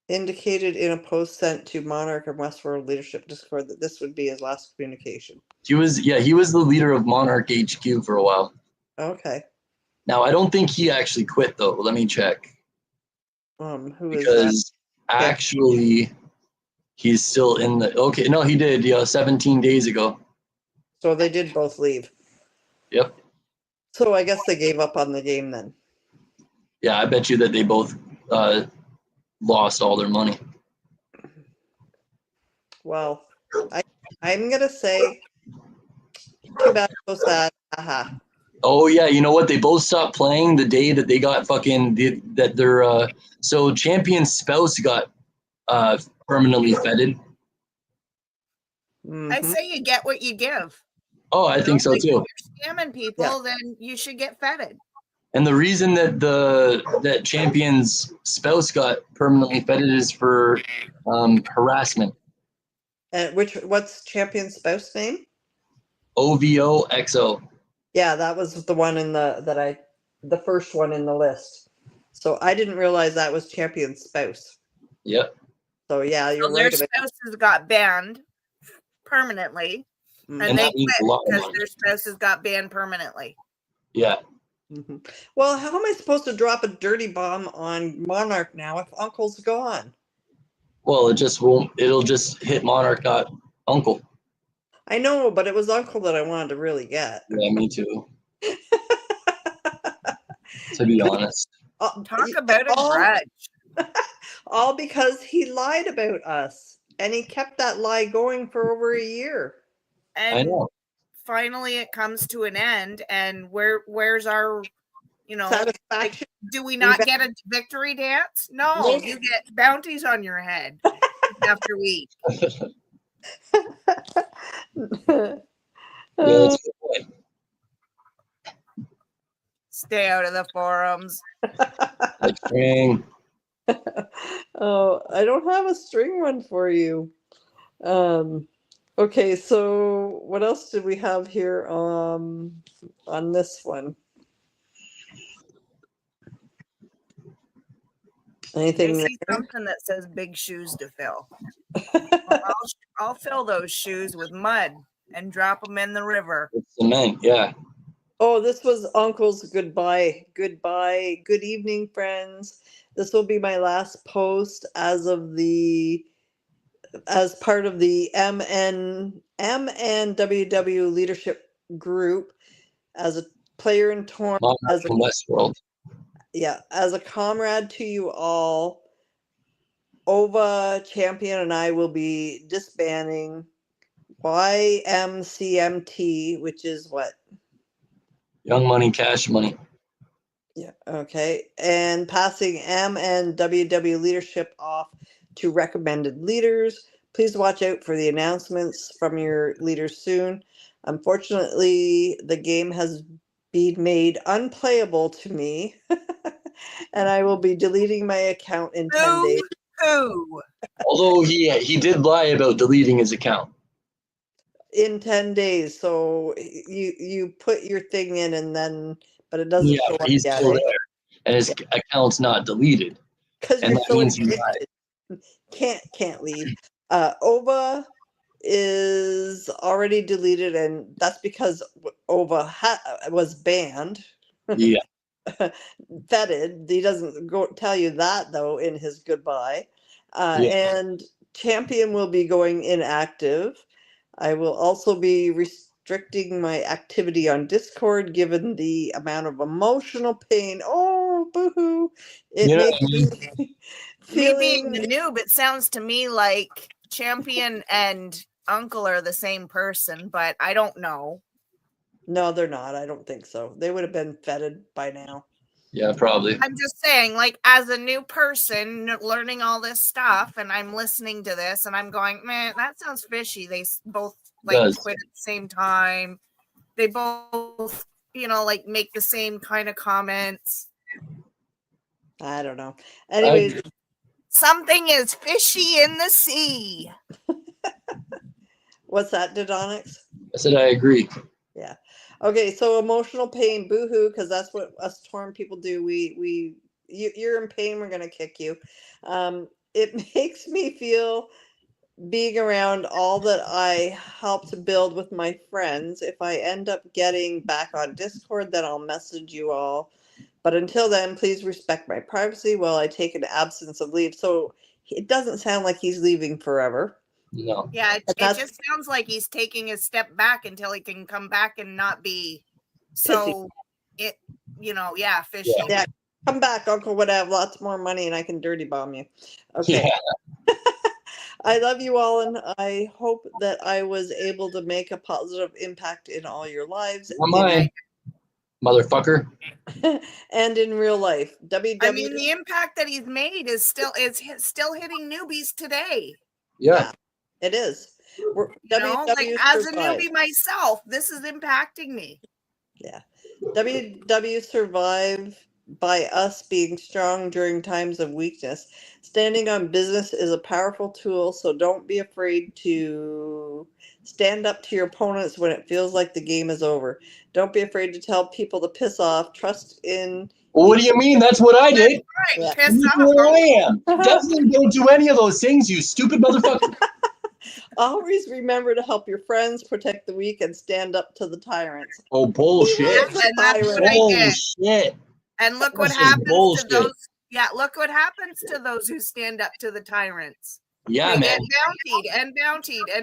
indicated in a post sent to Monarch and Westworld Leadership Discord that this would be his last communication. He was the leader of Monarch HQ for a while. Okay. Now I don't think he actually quit though. Let me check. Who is that? Because actually he's still in the okay, no, he did, 17 days ago. So they did both leave. Yep. So I guess they gave up on the game then. Yeah, I bet you that they both lost all their money. Well, I'm gonna say too bad, so sad. Haha. Oh yeah, you know what? They both stopped playing the day that they got so Champion's spouse got permanently feted. I say you get what you give. Oh, I think so Like, too. If you're scamming people, then you should get feted. And the reason that that Champion's spouse got permanently feted is for harassment. And what's Champion's spouse name? OVOXO. Yeah, that was the one the first one in the list. So I didn't realize that was Champion's spouse. Yep. So yeah, you're So their right about spouses got banned permanently, Mhm. and And they that means quit a lot of because money. their spouses got banned permanently. Yeah. Mhm. Well, how am I supposed to drop a dirty bomb on Monarch now if Uncle's gone? Well, it just won't. It'll just hit Monarch, not Uncle. I know, but it was Uncle that I wanted to really get. Yeah, me too. To be honest. Talk about a grudge. All because he lied about us, and he kept that lie going for over a year. I And know. finally it comes to an end, and where's our, Satisfaction. do we not get a victory dance? No, you get bounties on your head after week. Yeah, that's a good point. Stay out of the forums. Like string. Oh, I don't have a string one for you. Okay, so what else did we have here on this one? Anything I see there? something that says big shoes to fill. I'll fill those shoes with mud and drop them in the river. It's cement, yeah. Oh, this was Uncle's goodbye. Goodbye. Good evening, friends. This will be my last post as part of the MNWW leadership group as a player in Torn. Monarch from Westworld. Yeah, as a comrade to you all, OVA Champion and I will be disbanding YMCMT, which is what? Young Money, Cash Money. Yeah, okay. And passing MNWW leadership off to recommended leaders. Please watch out for the announcements from your leaders soon. Unfortunately, the game has been made unplayable to me, and I will be deleting my account in 10 days. Although he did lie about deleting his account. In 10 days. So you put your thing in and then, but it doesn't show up he's yet. still there, and his account's not deleted. Because And you're that so means he addicted. Can't leave. OVA is already deleted, and that's because OVA was banned. Yeah. Feted. He doesn't go tell you that though in his goodbye. And Champion will be going inactive. I will also be restricting my activity on Discord given the amount of emotional pain. Oh, boo-hoo. It makes me Me being the noob, it sounds to me like Champion and Uncle are the same person, but I don't know. No, they're not. I don't think so. They would have been feted by now. Yeah, probably. I'm just saying, like, as a new person learning all this stuff, and I'm listening to this, and I'm going, man, that sounds fishy. They both quit at the same time. They both, make the same kind of comments. I don't know. Anyways, something is fishy in the sea. What's that, Dodonix? I said I agree. Yeah. Okay, so emotional pain, boohoo, because that's what us torn people do. You're in pain, we're gonna kick you. It makes me feel being around all that I helped build with my friends. If I end up getting back on Discord, then I'll message you all. But until then, please respect my privacy while I take an absence of leave. So it doesn't sound like he's leaving forever. No. Yeah, it that's- just sounds like he's taking a step back until he can come back and not be so fishy. Yeah, come back, Uncle, when I have lots more money and I can dirty bomb you. Okay. Yeah. I love you all, and I hope that I was able to make a positive impact in all your lives. Not mine, motherfucker. And in real life. I mean, the impact that he's made is still hitting newbies today. Yeah. It is. Like as a newbie myself, this is impacting me. Yeah. WW survive by us being strong during times of weakness. Standing on business is a powerful tool, so don't be afraid to stand up to your opponents when it feels like the game is over. Don't be afraid to tell people to piss off. Trust in. Well, what do you mean? That's what I did. Right, Yeah. piss Look off. where I am. Definitely don't do any of those things, you stupid motherfucker. Always remember to help your friends, protect the weak, and stand up to the tyrants. Oh, bullshit. And that's what I did. Bullshit. And look what That's just happens bullshit. to those. Yeah, look what happens to those who stand up to the tyrants. Yeah, They man. get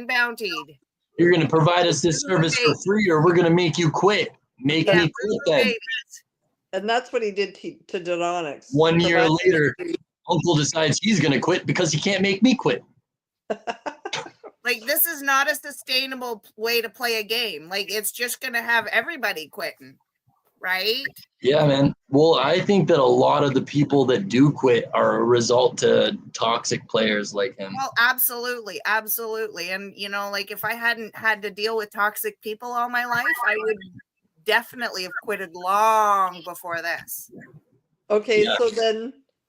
bountied. You're going to provide us this service for free, or we're going to make you quit. Make Yeah, me quit then. And that's what he did to Dodonix. 1 year later, Uncle decides he's going to quit because he can't make me quit. Like, this is not a sustainable way to play a game. Like, it's just going to have everybody quitting, right? Yeah, man. Well, I think that a lot of the people that do quit are a result to toxic players like him. Well, absolutely. And, like, if I hadn't had to deal with toxic people all my life, I would definitely have quitted long before this. Okay, Yeah.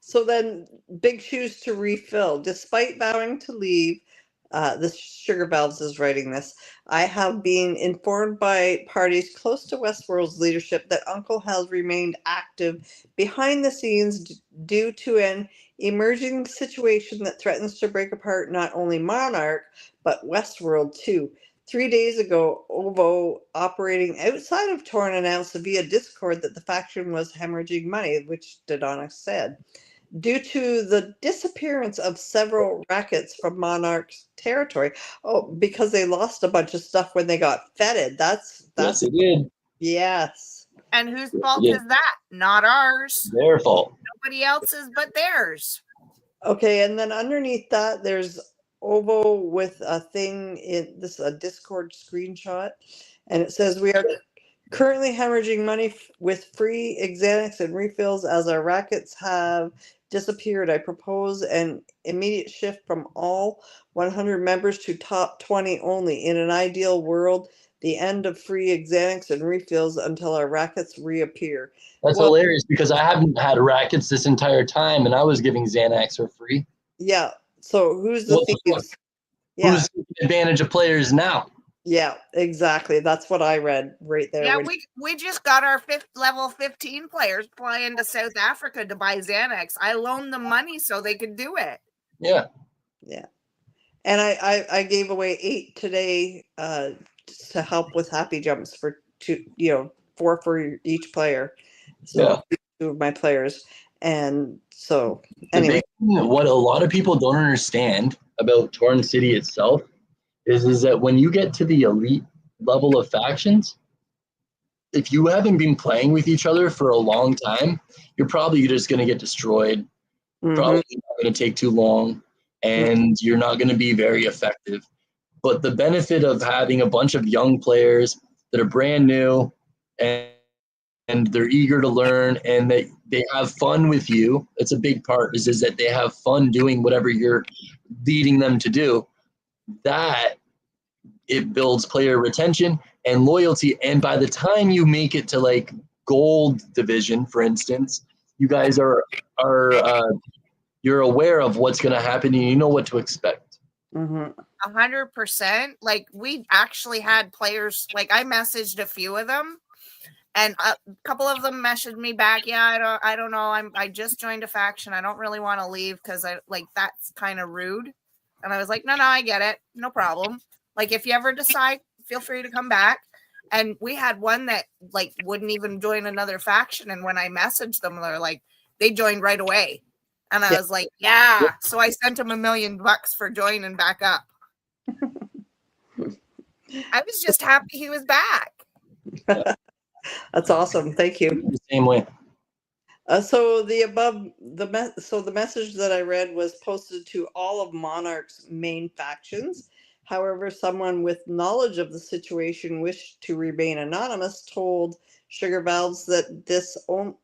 so then big shoes to refill. Despite vowing to leave, the Sugar Valves is writing this. I have been informed by parties close to Westworld's leadership that Uncle has remained active behind the scenes due to an emerging situation that threatens to break apart not only Monarch, but Westworld too. 3 days ago, OVO, operating outside of Torn, announced via Discord that the faction was hemorrhaging money, which Dodonix said. Due to the disappearance of several rackets from Monarch's territory. Oh, because they lost a bunch of stuff when they got feted. That's Yes, they did. Yes. And whose fault is that? Not ours. Their fault. Nobody else's but theirs. Okay, and then underneath that, there's OVO with a thing in this a Discord screenshot, and it says we are currently hemorrhaging money with free Xanax and refills as our rackets have disappeared. I propose an immediate shift from all 100 members to top 20 only. In an ideal world, the end of free Xanax and refills until our rackets reappear. That's hilarious because I haven't had rackets this entire time and I was giving Xanax for free. Yeah. So who's the thieves? Yeah. Who's taking advantage of players now? Yeah, exactly. That's what I read right there. Yeah, we just got our level 15 players flying to South Africa to buy Xanax. I loaned them money so they could do it. Yeah. Yeah. And I gave away 8 today to help with happy jumps for 4 for each player. So 2 of my players. And so anyway. What a lot of people don't understand about Torn City itself is that when you get to the elite level of factions, if you haven't been playing with each other for a long time, you're probably just going to get destroyed. Mm-hmm. Probably not going to take too long, and you're not going to be very effective. But the benefit of having a bunch of young players that are brand new and they're eager to learn and they have fun with you, it's a big part, is that they have fun doing whatever you're leading them to do. That it builds player retention and loyalty, and by the time you make it to like gold division, for instance, you guys are you're aware of what's going to happen and you know what to expect. Mhm. 100%. Like, we actually had players, like, I messaged a few of them, and a couple of them messaged me back. Yeah, I don't know. I just joined a faction. I don't really want to leave because I like that's kind of rude. And I was like, no, I get it. No problem. Like, if you ever decide, feel free to come back. And we had one that like wouldn't even join another faction. And when I messaged them, they're like, they joined right away. And I Yeah. was like, yeah. So I sent him $1 million for joining back up. I was just happy he was back. That's awesome. Thank you. The same way. So the message that I read was posted to all of Monarch's main factions. However, someone with knowledge of the situation wished to remain anonymous told Sugar Valves that this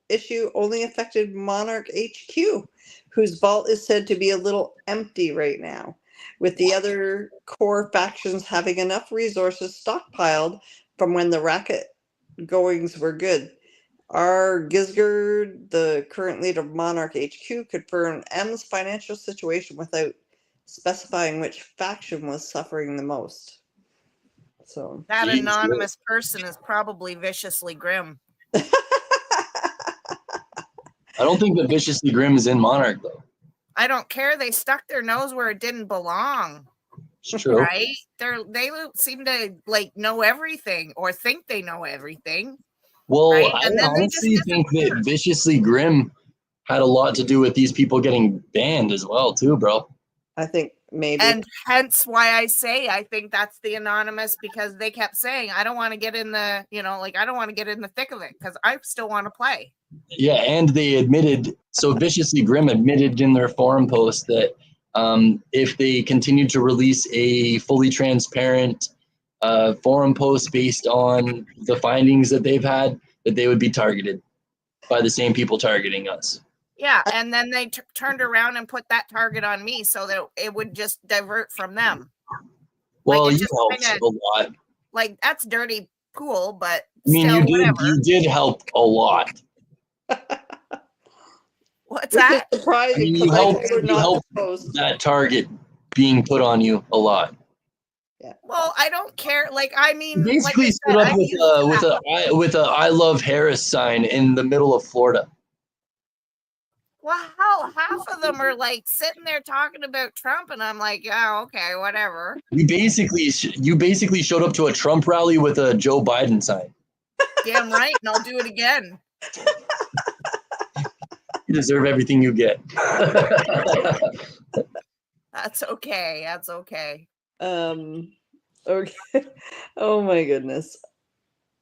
issue only affected Monarch HQ, whose vault is said to be a little empty right now, with the other core factions having enough resources stockpiled from when the racket goings were good. R. Gisgard, the current leader of Monarch HQ, confirmed M's financial situation without specifying which faction was suffering the most. So that Jeez, anonymous person is probably viciously grim. I don't think that Viciously Grim is in Monarch though. I don't care. They stuck their nose where it didn't belong. It's true. Right? They seem to like know everything or think they know everything. Well, right? I And then they honestly just think that Viciously Grim had a lot to do with these people getting banned as well, too, bro. I think maybe. And hence why I say I think that's the anonymous, because they kept saying, I don't want to get in the, I don't want to get in the thick of it because I still want to play. Yeah, and they admitted, so Viciously Grim admitted in their forum post that if they continue to release a fully transparent forum post based on the findings that they've had, that they would be targeted by the same people targeting us. Yeah, and then they turned around and put that target on me so that it would just divert from them. Well, like, you helped a lot. Like, that's dirty pool, but I mean, still, you did help a lot. What's that? Surprising. I mean, you helped that target being put on you a lot. Yeah. Well, I don't care. Like, I mean, You basically stood up with a I love Harris sign in the middle of Florida. Well, hell, half of them are like sitting there talking about Trump, and I'm like, yeah, okay, whatever. You basically showed up to a Trump rally with a Joe Biden sign. Damn right, and I'll do it again. You deserve everything you get. That's okay. That's okay. Okay. Oh my goodness.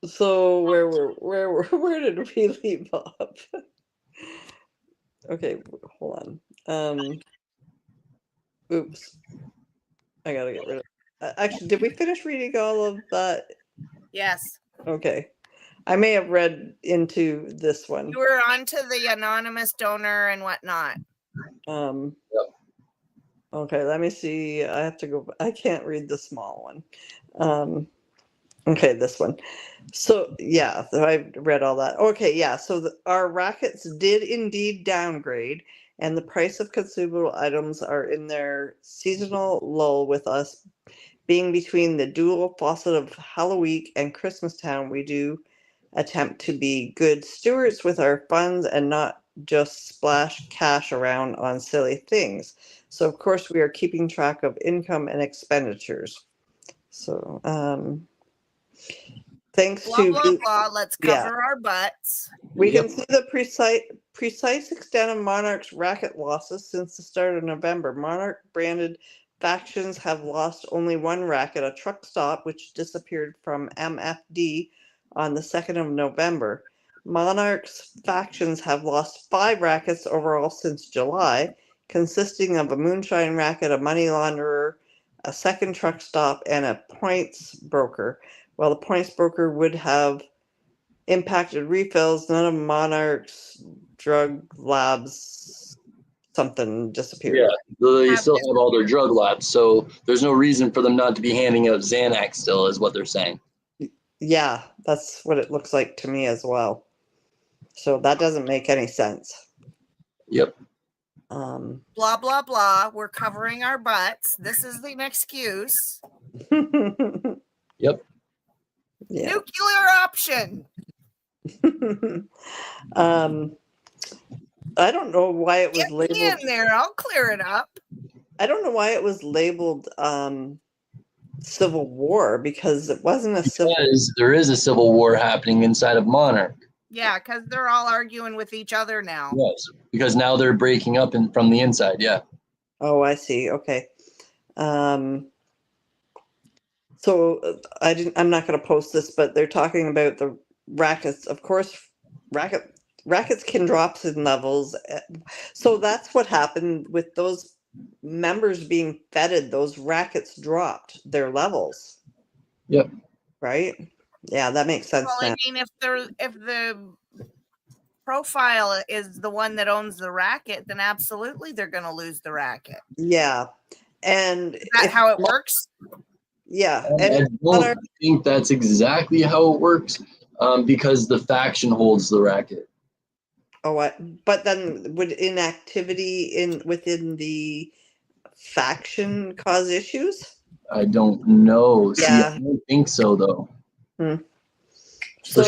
So where did we leave off? Okay, hold on. Oops. I gotta get rid of. Actually, did we finish reading all of that? Yes. Okay. I may have read into this one. You were on to the anonymous donor and whatnot. Okay, let me see. I have to go. I can't read the small one. Okay, this one. So yeah, I read all that. Okay, yeah. So our rackets did indeed downgrade, and the price of consumable items are in their seasonal lull. With us being between the dual faucet of Halloween and Christmastown, we do attempt to be good stewards with our funds and not just splash cash around on silly things. So of course we are keeping track of income and expenditures. So thanks blah, to blah, blah. Let's cover our butts. We can see the precise extent of Monarch's racket losses since the start of November. Monarch branded factions have lost only one racket, a truck stop, which disappeared from MFD on the 2nd of November. Monarch's factions have lost 5 rackets overall since July, consisting of a moonshine racket, a money launderer, a second truck stop, and a points broker. While the points broker would have impacted refills, none of Monarch's drug labs something disappeared. Yeah, they still have all their drug labs, so there's no reason for them not to be handing out Xanax still, is what they're saying. Yeah, that's what it looks like to me as well. So that doesn't make any sense. Yep. Blah, blah, blah. We're covering our butts. This is an excuse. Yep. Yeah. Nuclear option. I don't know why it was Get me labeled. in there. I'll clear it up. I don't know why it was labeled Civil War, because it wasn't a civil. Because there is a civil war happening inside of Monarch. Yeah, because they're all arguing with each other now. Yes, because now they're breaking up from the inside. Yeah. Oh, I see. Okay. So I'm not going to post this, but they're talking about the rackets. Of course, rackets can drop in levels. So that's what happened with those members being feted. Those rackets dropped their levels. Yep. Right? Yeah, that makes sense Well, now. I mean, if the profile is the one that owns the racket, then absolutely they're going to lose the racket. Yeah. And is that how it works? Yeah. I don't think that's exactly how it works, because the faction holds the racket. Oh, what? But then would inactivity within the faction cause issues? I don't know. Yeah. See, I don't think so, though. So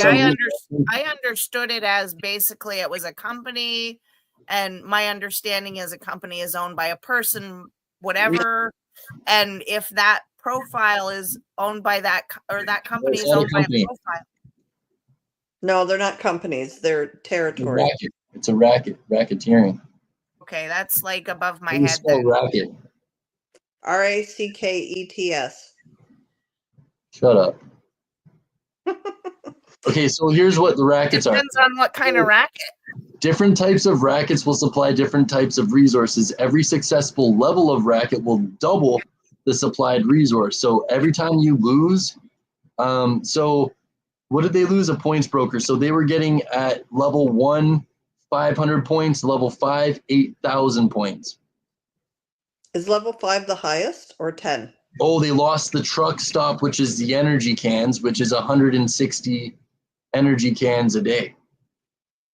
I understood it as basically it was a company, and my understanding is a company is owned by a person, whatever, and if that profile is owned by that, or that company is owned by a profile. No, they're not companies. They're territory. It's a racket. Racketeering. Okay, that's like above my How do you head. spell racket? RACKETS. Shut up. Okay, so here's what the rackets are. Depends on what kind of racket. Different types of rackets will supply different types of resources. Every successful level of racket will double the supplied resource. So every time you lose, so what did they lose? A points broker. So they were getting at level 1, 500 points, level 5, 8,000 points. Is level 5 the highest, or 10? Oh, they lost the truck stop, which is the energy cans, which is 160 energy cans a day.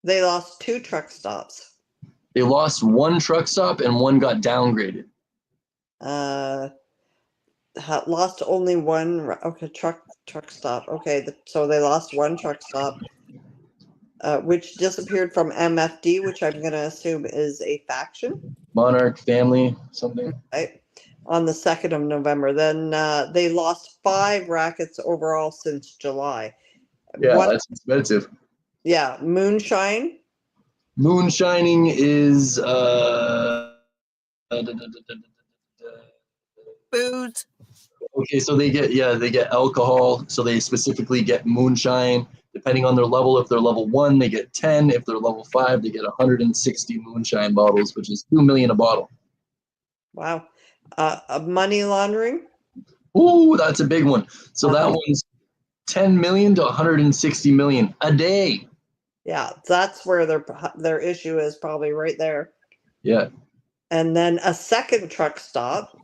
They lost 2 truck stops. They lost 1 truck stop and 1 got downgraded. Lost only 1. Okay, truck stop. Okay, so they lost 1 truck stop, which disappeared from MFD, which I'm going to assume is a faction. Monarch family, something. Right. On the 2nd of November. Then they lost 5 rackets overall since July. Yeah, that's expensive. Yeah, Moonshine. Moonshining is booze. Okay, so they get alcohol. So they specifically get moonshine. Depending on their level, if they're level 1, they get 10. If they're level 5, they get 160 moonshine bottles, which is 2 million a bottle. Wow. Money laundering. Ooh, that's a big one. So that one's 10 million to 160 million a day. Yeah, that's where their issue is, probably right there. Yeah. And then a second truck stop.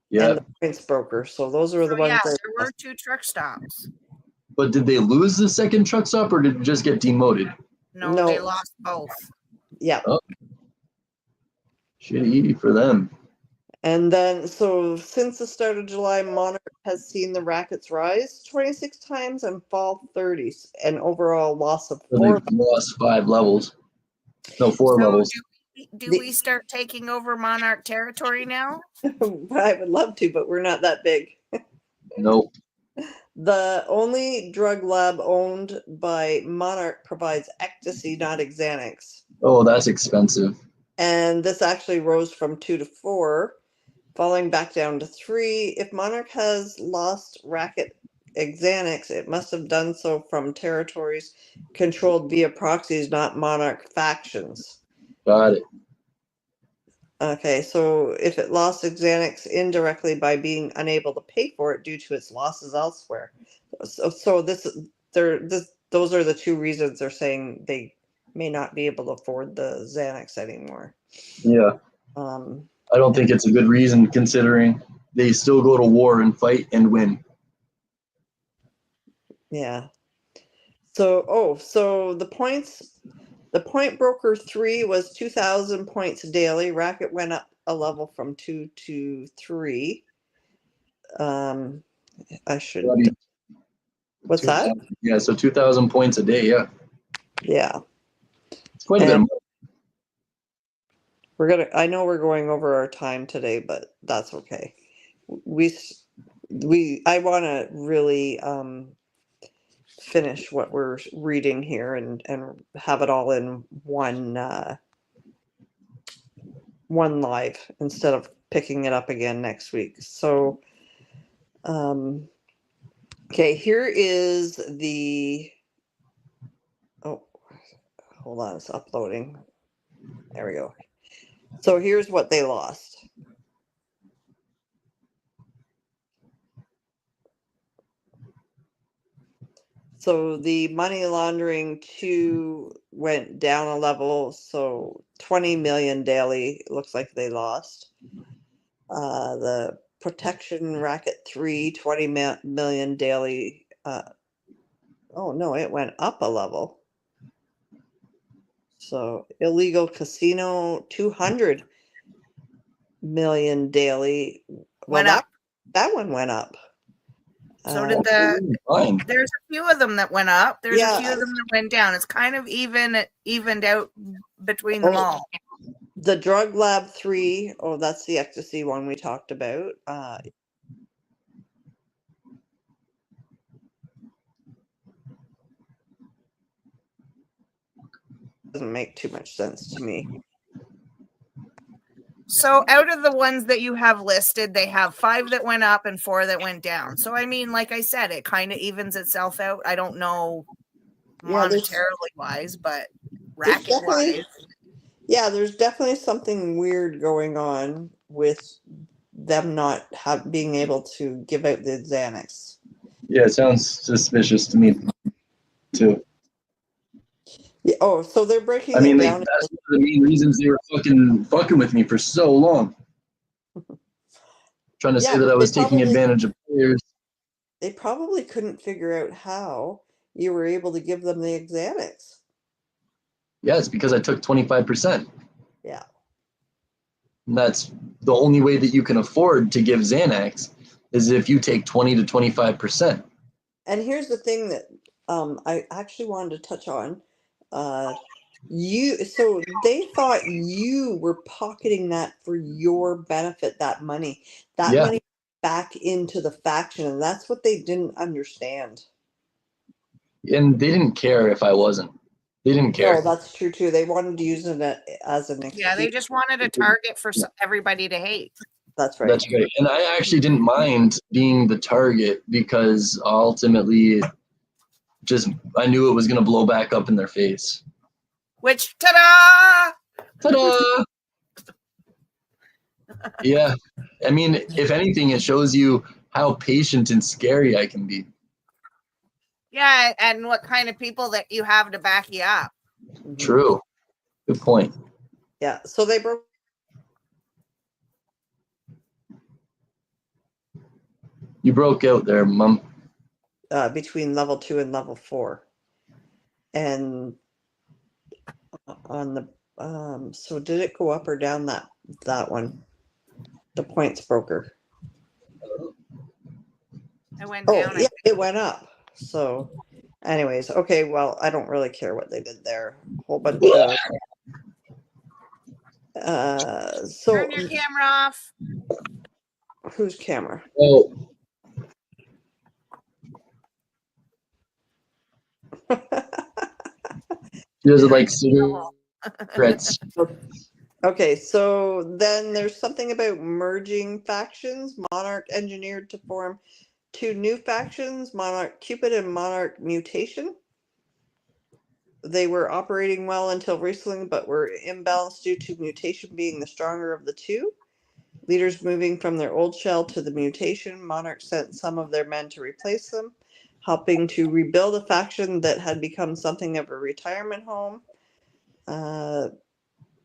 Yeah. And the points broker. So those are the ones. Yeah, there were 2 truck stops. But did they lose the second truck stop, or did it just get demoted? No, they lost both. Yeah. Oh. Shitty for them. And then, so since the start of July, Monarch has seen the rackets rise 26 times and fall 30, an overall loss of 4. They've lost 5 levels. No, 4 levels. Do we start taking over Monarch territory now? I would love to, but we're not that big. Nope. The only drug lab owned by Monarch provides ecstasy, not Xanax. Oh, that's expensive. And this actually rose from 2 to 4, falling back down to 3. If Monarch has lost racket Xanax, it must have done so from territories controlled via proxies, not Monarch factions. Got it. Okay, so if it lost Xanax indirectly by being unable to pay for it due to its losses elsewhere. So those are the 2 reasons they're saying they may not be able to afford the Xanax anymore. Yeah. I don't think it's a good reason, considering they still go to war and fight and win. Yeah. So the points The Point Broker 3 was 2,000 points daily. Racket went up a level from 2 to 3. I should. What's that? Yeah, so 2,000 points a day. Yeah, Yeah. it's quite a bit. And I know we're going over our time today, but that's okay. I want to really finish what we're reading here and have it all in one live instead of picking it up again next week. So, okay, here is the. Oh, hold on, it's uploading. There we go. So here's what they lost. So the money laundering 2 went down a level. So 20 million daily looks like they lost. The protection racket 3, 20 million daily. Oh no, it went up a level. So illegal casino 200 million daily. Went up. That one went up. So did there's a few of them that went up. There's a few of them that went down. It's kind of evened out between them all. The Drug Lab 3, that's the ecstasy one we talked about. Doesn't make too much sense to me. So out of the ones that you have listed, they have 5 that went up and 4 that went down. So I mean, like I said, it kind of evens itself out. I don't know monetarily wise, but racket wise. Yeah, there's definitely something weird going on with them not being able to give out the Xanax. Yeah, it sounds suspicious to me too. Yeah, so they're breaking. I mean, that's one of the main reasons they were fucking with me for so long. Trying to say that I was taking advantage of players. They probably couldn't figure out how you were able to give them the Xanax. Yeah, it's because I took 25%. Yeah. And that's the only way that you can afford to give Xanax is if you take 20 to 25%. And here's the thing that I actually wanted to touch on. So they thought you were pocketing that for your benefit, that money back into the faction, and that's what they didn't understand. And they didn't care if I wasn't. They didn't care. No, that's true too. They wanted to use it as an excuse. Yeah, they just wanted a target for everybody to hate. That's right. That's right. And I actually didn't mind being the target because ultimately I knew it was going to blow back up in their face. Which, ta-da! Ta-da! Yeah. I mean, if anything, it shows you how patient and scary I can be. Yeah, and what kind of people that you have to back you up. True. Good point. Yeah, so they broke. You broke out there, Mom. Between level 2 and level 4. And on the so did it go up or down that one? The Points Broker. It went down. Yeah, it went up. So anyways, okay, well, I don't really care what they did there. A whole bunch of so turn your camera off. Whose camera? Oh. You guys are like cigarettes. Okay, so then there's something about merging factions. Monarch engineered to form 2 new factions, Monarch Cupid and Monarch Mutation. They were operating well until recently, but were imbalanced due to Mutation being the stronger of the 2. Leaders moving from their old shell to the Mutation, Monarch sent some of their men to replace them, helping to rebuild a faction that had become something of a retirement home.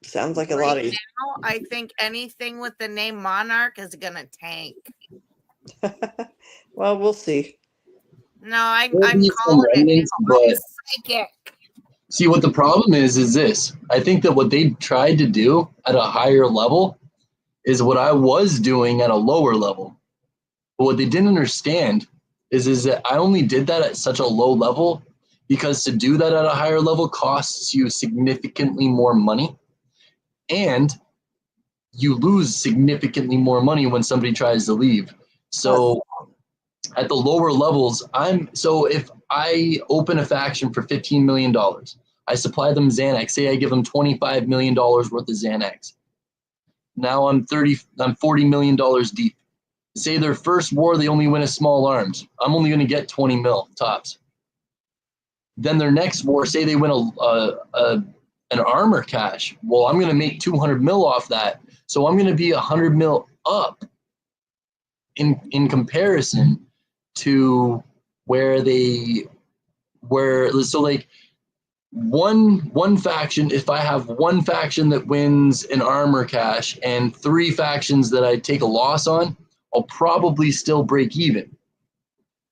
Sounds like a lot of. Now, I think anything with the name Monarch is gonna tank. Well, we'll see. No, I'm calling it. I'm psychic. See, what the problem is this. I think that what they tried to do at a higher level is what I was doing at a lower level. But what they didn't understand is that I only did that at such a low level because to do that at a higher level costs you significantly more money, and you lose significantly more money when somebody tries to leave. So at the lower levels, if I open a faction for $15 million, I supply them Xanax, say I give them $25 million worth of Xanax. Now I'm $40 million deep. Say their first war, they only win a small arms. I'm only going to get 20 mil tops. Then their next war, say they win an armor cache. Well, I'm going to make 200 mil off that. So I'm going to be 100 mil up in comparison to so like one faction, if I have one faction that wins an armor cache and 3 factions that I take a loss on, I'll probably still break even.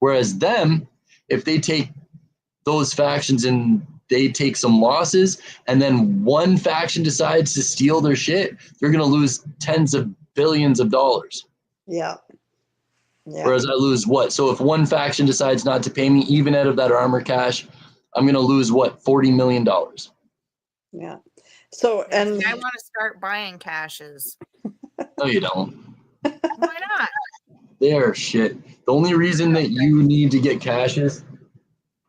Whereas them, if they take those factions and they take some losses and then one faction decides to steal their shit, they're going to lose tens of billions of dollars. Yeah. Whereas I lose what? So if one faction decides not to pay me even out of that armor cache, I'm going to lose what? $40 million. Yeah. So, and I want to start buying caches. No, you don't. Why not? They're shit. The only reason that you need to get caches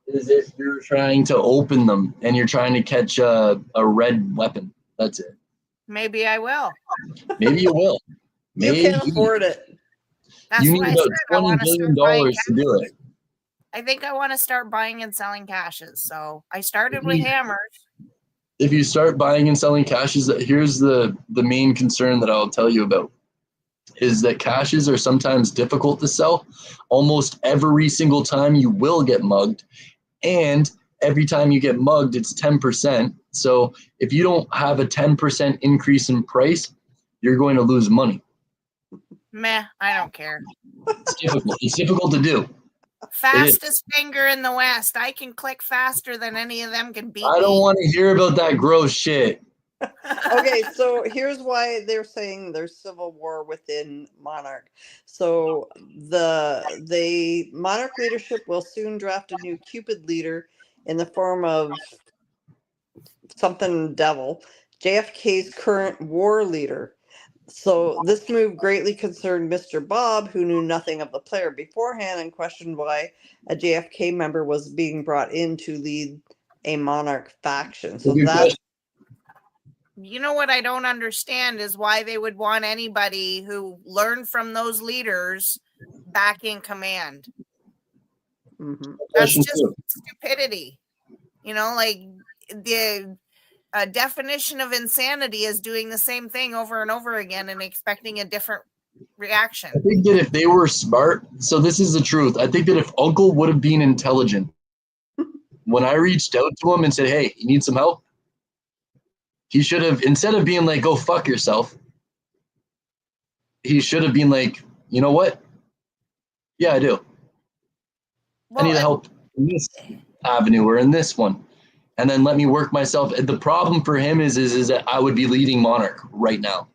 is if you're trying to open them and you're trying to catch a red weapon. That's it. Maybe I will. Maybe you will. You can't afford it. That's you why need about $20 billion to do it. I think I want to start buying and selling caches. So I started with hammers. If you start buying and selling caches, here's the main concern that I'll tell you about, is that caches are sometimes difficult to sell. Almost every single time you will get mugged, and every time you get mugged, it's 10%. So if you don't have a 10% increase in price, you're going to lose money. Meh, I don't care. It's difficult. It's difficult to do. Fastest finger in the West. I can click faster than any of them can beat me. I don't want to hear about that gross shit. Okay, so here's why they're saying there's civil war within Monarch. So the Monarch leadership will soon draft a new Cupid leader in the form of something devil, JFK's current war leader. So this move greatly concerned Mr. Bob, who knew nothing of the player beforehand and questioned why a JFK member was being brought in to lead a Monarch faction. So that's, you know what I don't understand is why they would want anybody who learned from those leaders back in command. That's just stupidity. You know, like the definition of insanity is doing the same thing over and over again and expecting a different reaction. I think that if they were smart, so this is the truth. I think that if Uncle would have been intelligent, when I reached out to him and said, hey, you need some help? He should have, instead of being like, go fuck yourself, he should have been like, you know what? Yeah, I do. I need help in this avenue or in this one. And then let me work myself. The problem for him is that I would be leading Monarch right now.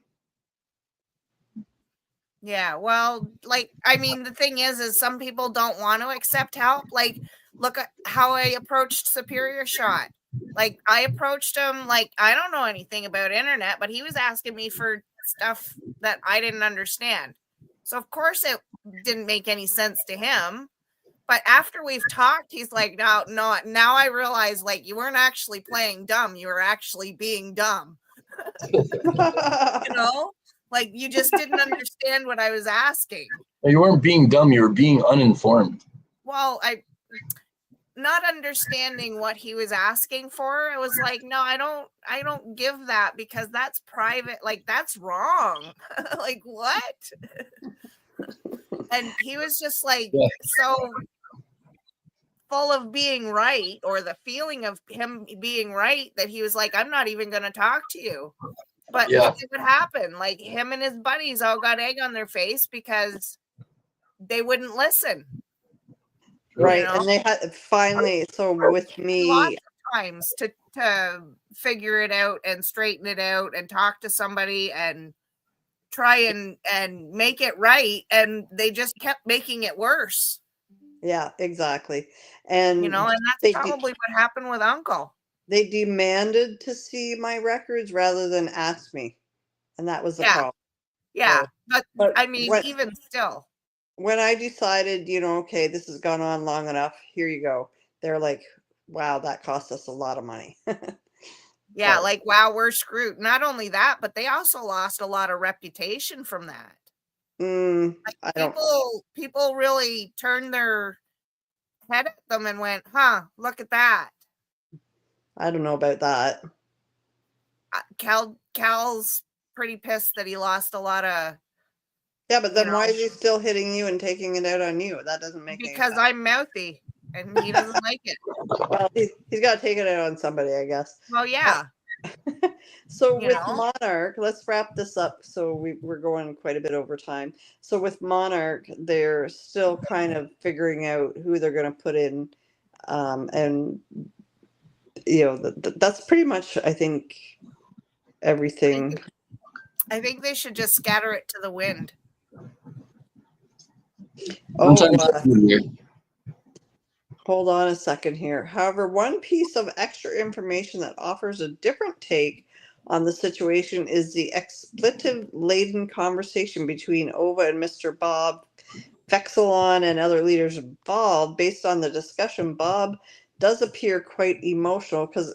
Yeah, well, like, I mean, the thing is some people don't want to accept help. Like, look at how I approached Superior Shot. Like, I approached him, like, I don't know anything about internet, but he was asking me for stuff that I didn't understand. So, of course, it didn't make any sense to him. But after we've talked, he's like, no, now I realize, like, you weren't actually playing dumb. You were actually being dumb. You know? Like, you just didn't understand what I was asking. You weren't being dumb. You were being uninformed. Well, not understanding what he was asking for. I was like, no, I don't give that because that's private. Like, that's wrong. Like, what? And he was just like, so full of being right, or the feeling of him being right, that he was like, I'm not even going to talk to you. But look at what happened. Like, him and his buddies all got egg on their face because they wouldn't listen. Right. You know? And they had finally, so with me, times to figure it out and straighten it out and talk to somebody and try and make it right, and they just kept making it worse. Yeah, exactly. And And that's probably what happened with Uncle. They demanded to see my records rather than ask me, and that was the problem. Yeah, So, but I mean, even still, when I decided, okay, this has gone on long enough, here you go. They're like, wow, that cost us a lot of money. yeah, like, wow, we're screwed. Not only that, but they also lost a lot of reputation from that. Like people really turned their head at them and went, huh, look at that. I don't know about that. Cal's pretty pissed that he lost a lot of. Yeah, but then why is he still hitting you and taking it out on you? That doesn't make any sense. Because I'm mouthy and he doesn't like it. Well, he's got to take it out on somebody, I guess. Well, yeah. So with Monarch, let's wrap this up. So we're going quite a bit over time. So with Monarch, they're still kind of figuring out who they're going to put in, and that's pretty much, I think, everything. I think they should just scatter it to the wind. Hold on a second here. However, one piece of extra information that offers a different take on the situation is the expletive-laden conversation between Ova and Mr. Bob Fexelon and other leaders involved. Based on the discussion, Bob does appear quite emotional, because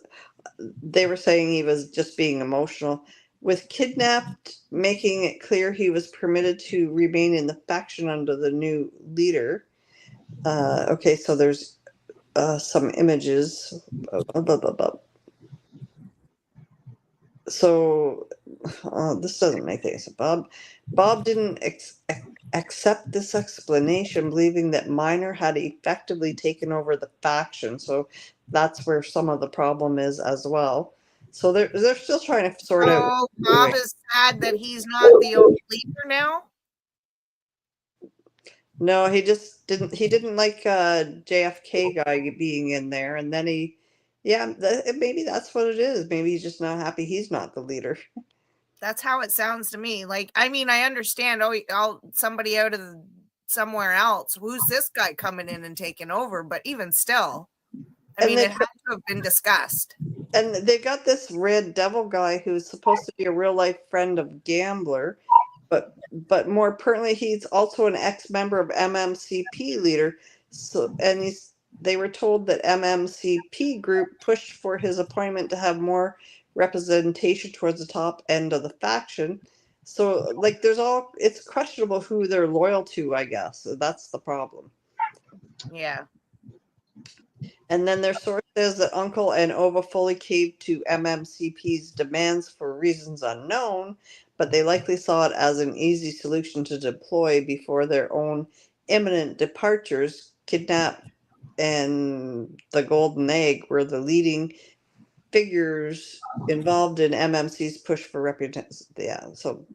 they were saying he was just being emotional. With Kidnapped making it clear he was permitted to remain in the faction under the new leader. Okay, so there's some images. So this doesn't make any sense. Bob didn't accept this explanation, believing that Minor had effectively taken over the faction. So that's where some of the problem is as well. So they're still trying to sort out. Oh, Bob is sad that he's not the old leader now. No, he just didn't. He didn't like JFK guy being in there, and then maybe that's what it is. Maybe he's just not happy he's not the leader. That's how it sounds to me. Like, I mean, I understand. Somebody out of somewhere else. Who's this guy coming in and taking over? But even still, I mean, it had to have been discussed. And they've got this Red Devil guy who's supposed to be a real life friend of Gambler. But more pertinently, he's also an ex-member of MMCP leader. So, and they were told that MMCP group pushed for his appointment to have more representation towards the top end of the faction. So, like, it's questionable who they're loyal to, I guess. So that's the problem. Yeah. And then their source says that Uncle and Ova fully caved to MMCP's demands for reasons unknown, but they likely saw it as an easy solution to deploy before their own imminent departures. Kidnap and the Golden Egg were the leading figures involved in MMC's push for reputation. Yeah, so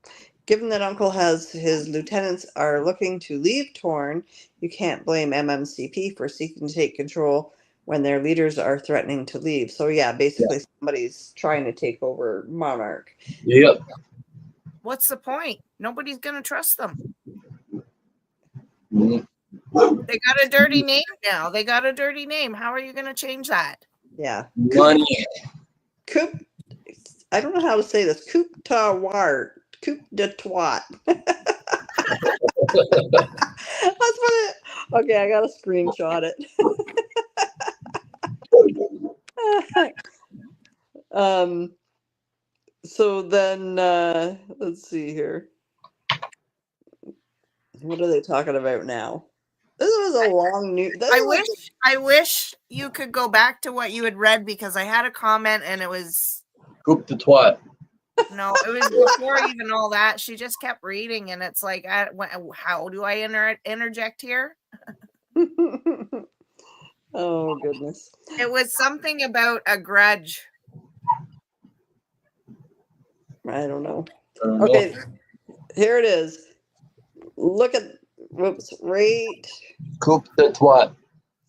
given that Uncle has his lieutenants are looking to leave Torn, you can't blame MMCP for seeking to take control when their leaders are threatening to leave. So yeah, basically somebody's trying to take over Monarch. Yep. What's the point? Nobody's going to trust them. Mm-hmm. They got a dirty name now. They got a dirty name. How are you going to change that? Yeah. Money. I don't know how to say this. Coup de twat. That's what it. Okay, I gotta screenshot it. So then let's see here. What are they talking about now? This was a long news. I wish you could go back to what you had read, because I had a comment and it was Coup de twat. No, it was before even all that. She just kept reading, and it's like, how do I interject here? Oh, goodness. It was something about a grudge. I don't know. Okay, here it is. Look at, right. Coup de twat.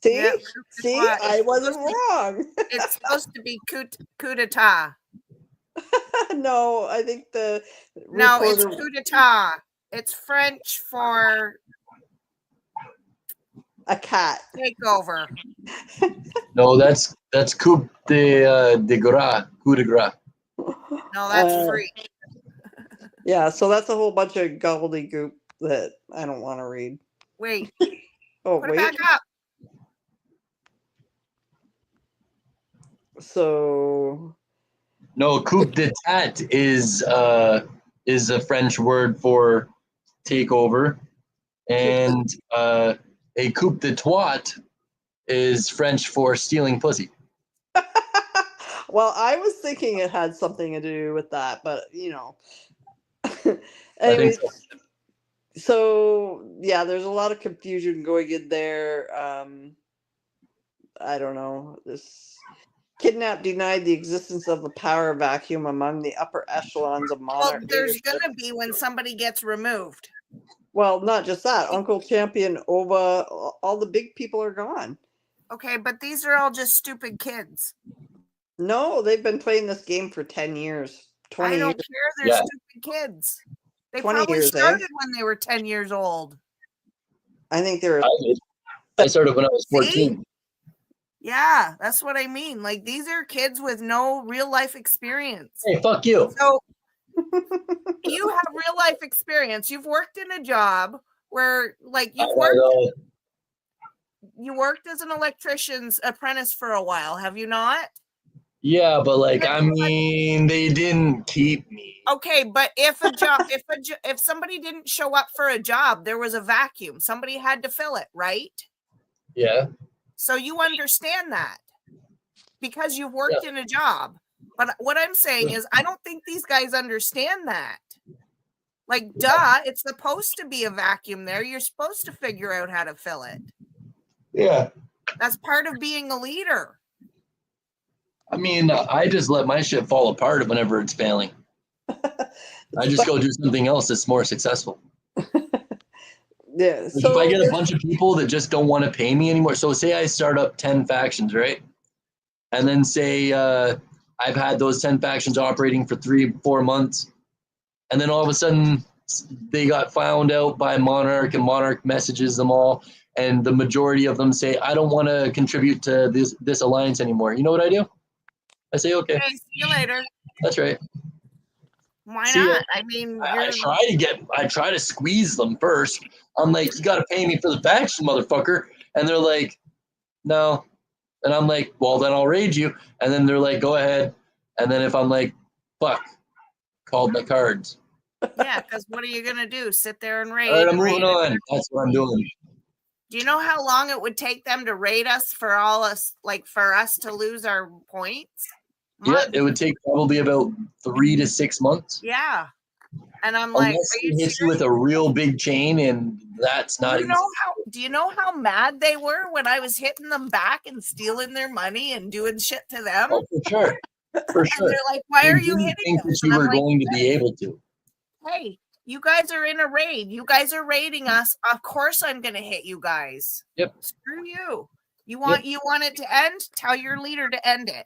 See, Yeah, see, twat. I wasn't wrong. It's supposed to be coup d'etat. No, I think the No, it's reporter. coup d'etat. It's French for A cat. takeover. No, that's coup de grace. Coup de grace. No, that's free. Yeah, so that's a whole bunch of gobbledygook that I don't want to read. Wait, Oh, put it wait. back up. So, No, coup d'etat is a French word for takeover, and a coup de twat is French for stealing pussy. well, I was thinking it had something to do with that, but you know. I think Anyways, so. so yeah, there's a lot of confusion going in there. I don't know. This kidnap denied the existence of a power vacuum among the upper echelons of Well, monarch there's leadership. gonna be when somebody gets removed. Well, not just that. Uncle Champion, Ova, all the big people are gone. Okay, but these are all just stupid kids. No, they've been playing this game for 10 years, 20 I years. don't care. They're Yeah. stupid kids. They 20 probably years, eh? started when they were 10 years old. I think they're I did. I started when I was See? 14. Yeah, that's what I mean. Like, these are kids with no real life experience. Hey, fuck you. So you have real life experience. You've worked in a job where, like, I know. you worked as an electrician's apprentice for a while, have you not? Yeah, but like, I mean, they didn't keep me. Okay, but if if somebody didn't show up for a job, there was a vacuum. Somebody had to fill it, right? Yeah. So you understand that because you've worked in a job. But what I'm saying is, I don't think these guys understand that. Like, duh, it's supposed to be a vacuum there. You're supposed to figure out how to fill it. Yeah. That's part of being a leader. I mean, I just let my shit fall apart whenever it's failing. I just go do something else that's more successful. yeah. Like, So if I get a bunch of people that just don't want to pay me anymore, so say I start up 10 factions, right? And then say I've had those 10 factions operating for 3-4 months, and then all of a sudden they got found out by Monarch, and Monarch messages them all, and the majority of them say, I don't want to contribute to this alliance anymore. You know what I do? I say, okay, Okay, see you later. that's right. Why See ya. not? I mean, I try to squeeze them first. I'm like, you got to pay me for the faction, motherfucker. And they're like, no. And I'm like, well, then I'll raid you. And then they're like, go ahead. And then if I'm like, fuck, called my cards. yeah, because what are you gonna do? Sit there and raid? All right, I'm and raid moving and on. That's what I'm doing. Do you know how long it would take them to raid us for us to lose our points? Yeah, Months. it would take probably about 3 to 6 months. Yeah. And I'm like, Unless are they you hit you with a real big chain, and that's not easy. Do you know how mad they were when I was hitting them back and stealing their money and doing shit to them? Oh, for sure. For And sure. they're like, why are They you didn't hitting think us? that And you I'm were like, going to be able to. hey, you guys are in a raid. You guys are raiding us. Of course I'm gonna hit you guys. Yep. Screw you. You want it to end? Tell your leader to end it.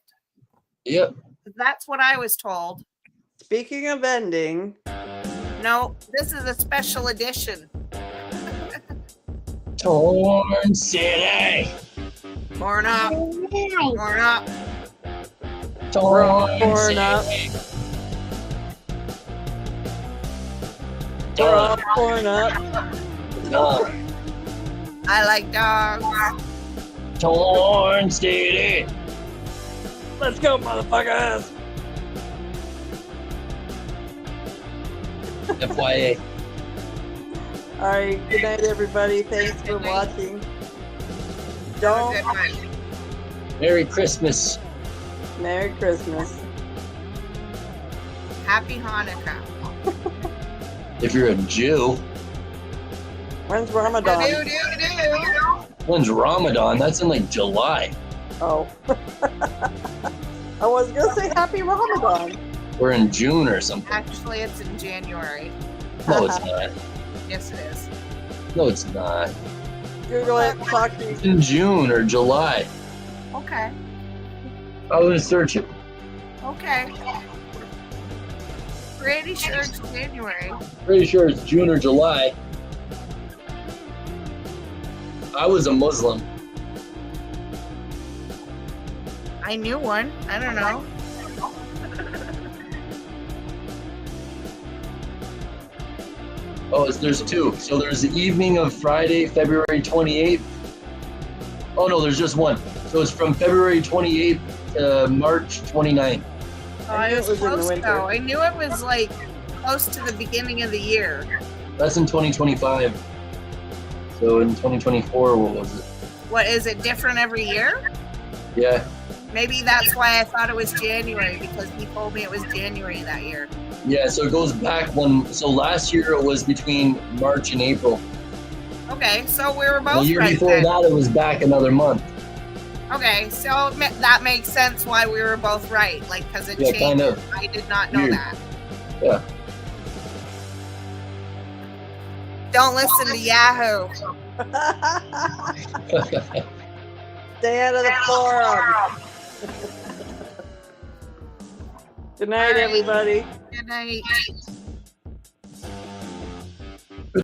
Yep. That's what I was told. speaking of ending, No, this is a special edition. Torn City. Torn up. Torn up. Torn Torn up. City. we're all torn up. I like dogs. Torn City. Let's go, motherfuckers. FYA. All right, good night, everybody. Thanks for watching. Have a Don't good one. Merry Christmas. Merry Christmas. Happy Hanukkah. If you're a Jew. When's Ramadan? When's Ramadan? That's in like July. Oh. I was gonna say Happy Ramadan. We're in June or something. Actually, it's in January. No, it's not. Yes, it is. No, it's not. Google it. Talk to It's in June or July. Okay. I'm gonna search it. Okay. Pretty sure it's January. Pretty sure it's June or July. I was a Muslim. I knew one. I don't know. Oh, there's two. So there's the evening of Friday, February 28th. Oh no, there's just one. So it's from February 28th to March 29th. Oh, I I knew was it was in the close winter. though. I knew it was like close to the beginning of the year. That's in 2025. So in 2024, what was it? What is it different every year? Yeah. Maybe that's why I thought it was January, because he told me it was January that year. Yeah, so it goes back one. So last year it was between March and April. Okay, so we were The both year right before then. that, it was back another month. Okay, so that makes sense why we were both right, like because it Yeah, changed. kind of. I did not know Weird. that. Yeah. Don't listen to Yahoo. Stay out of the forum. Good night, everybody. Good night.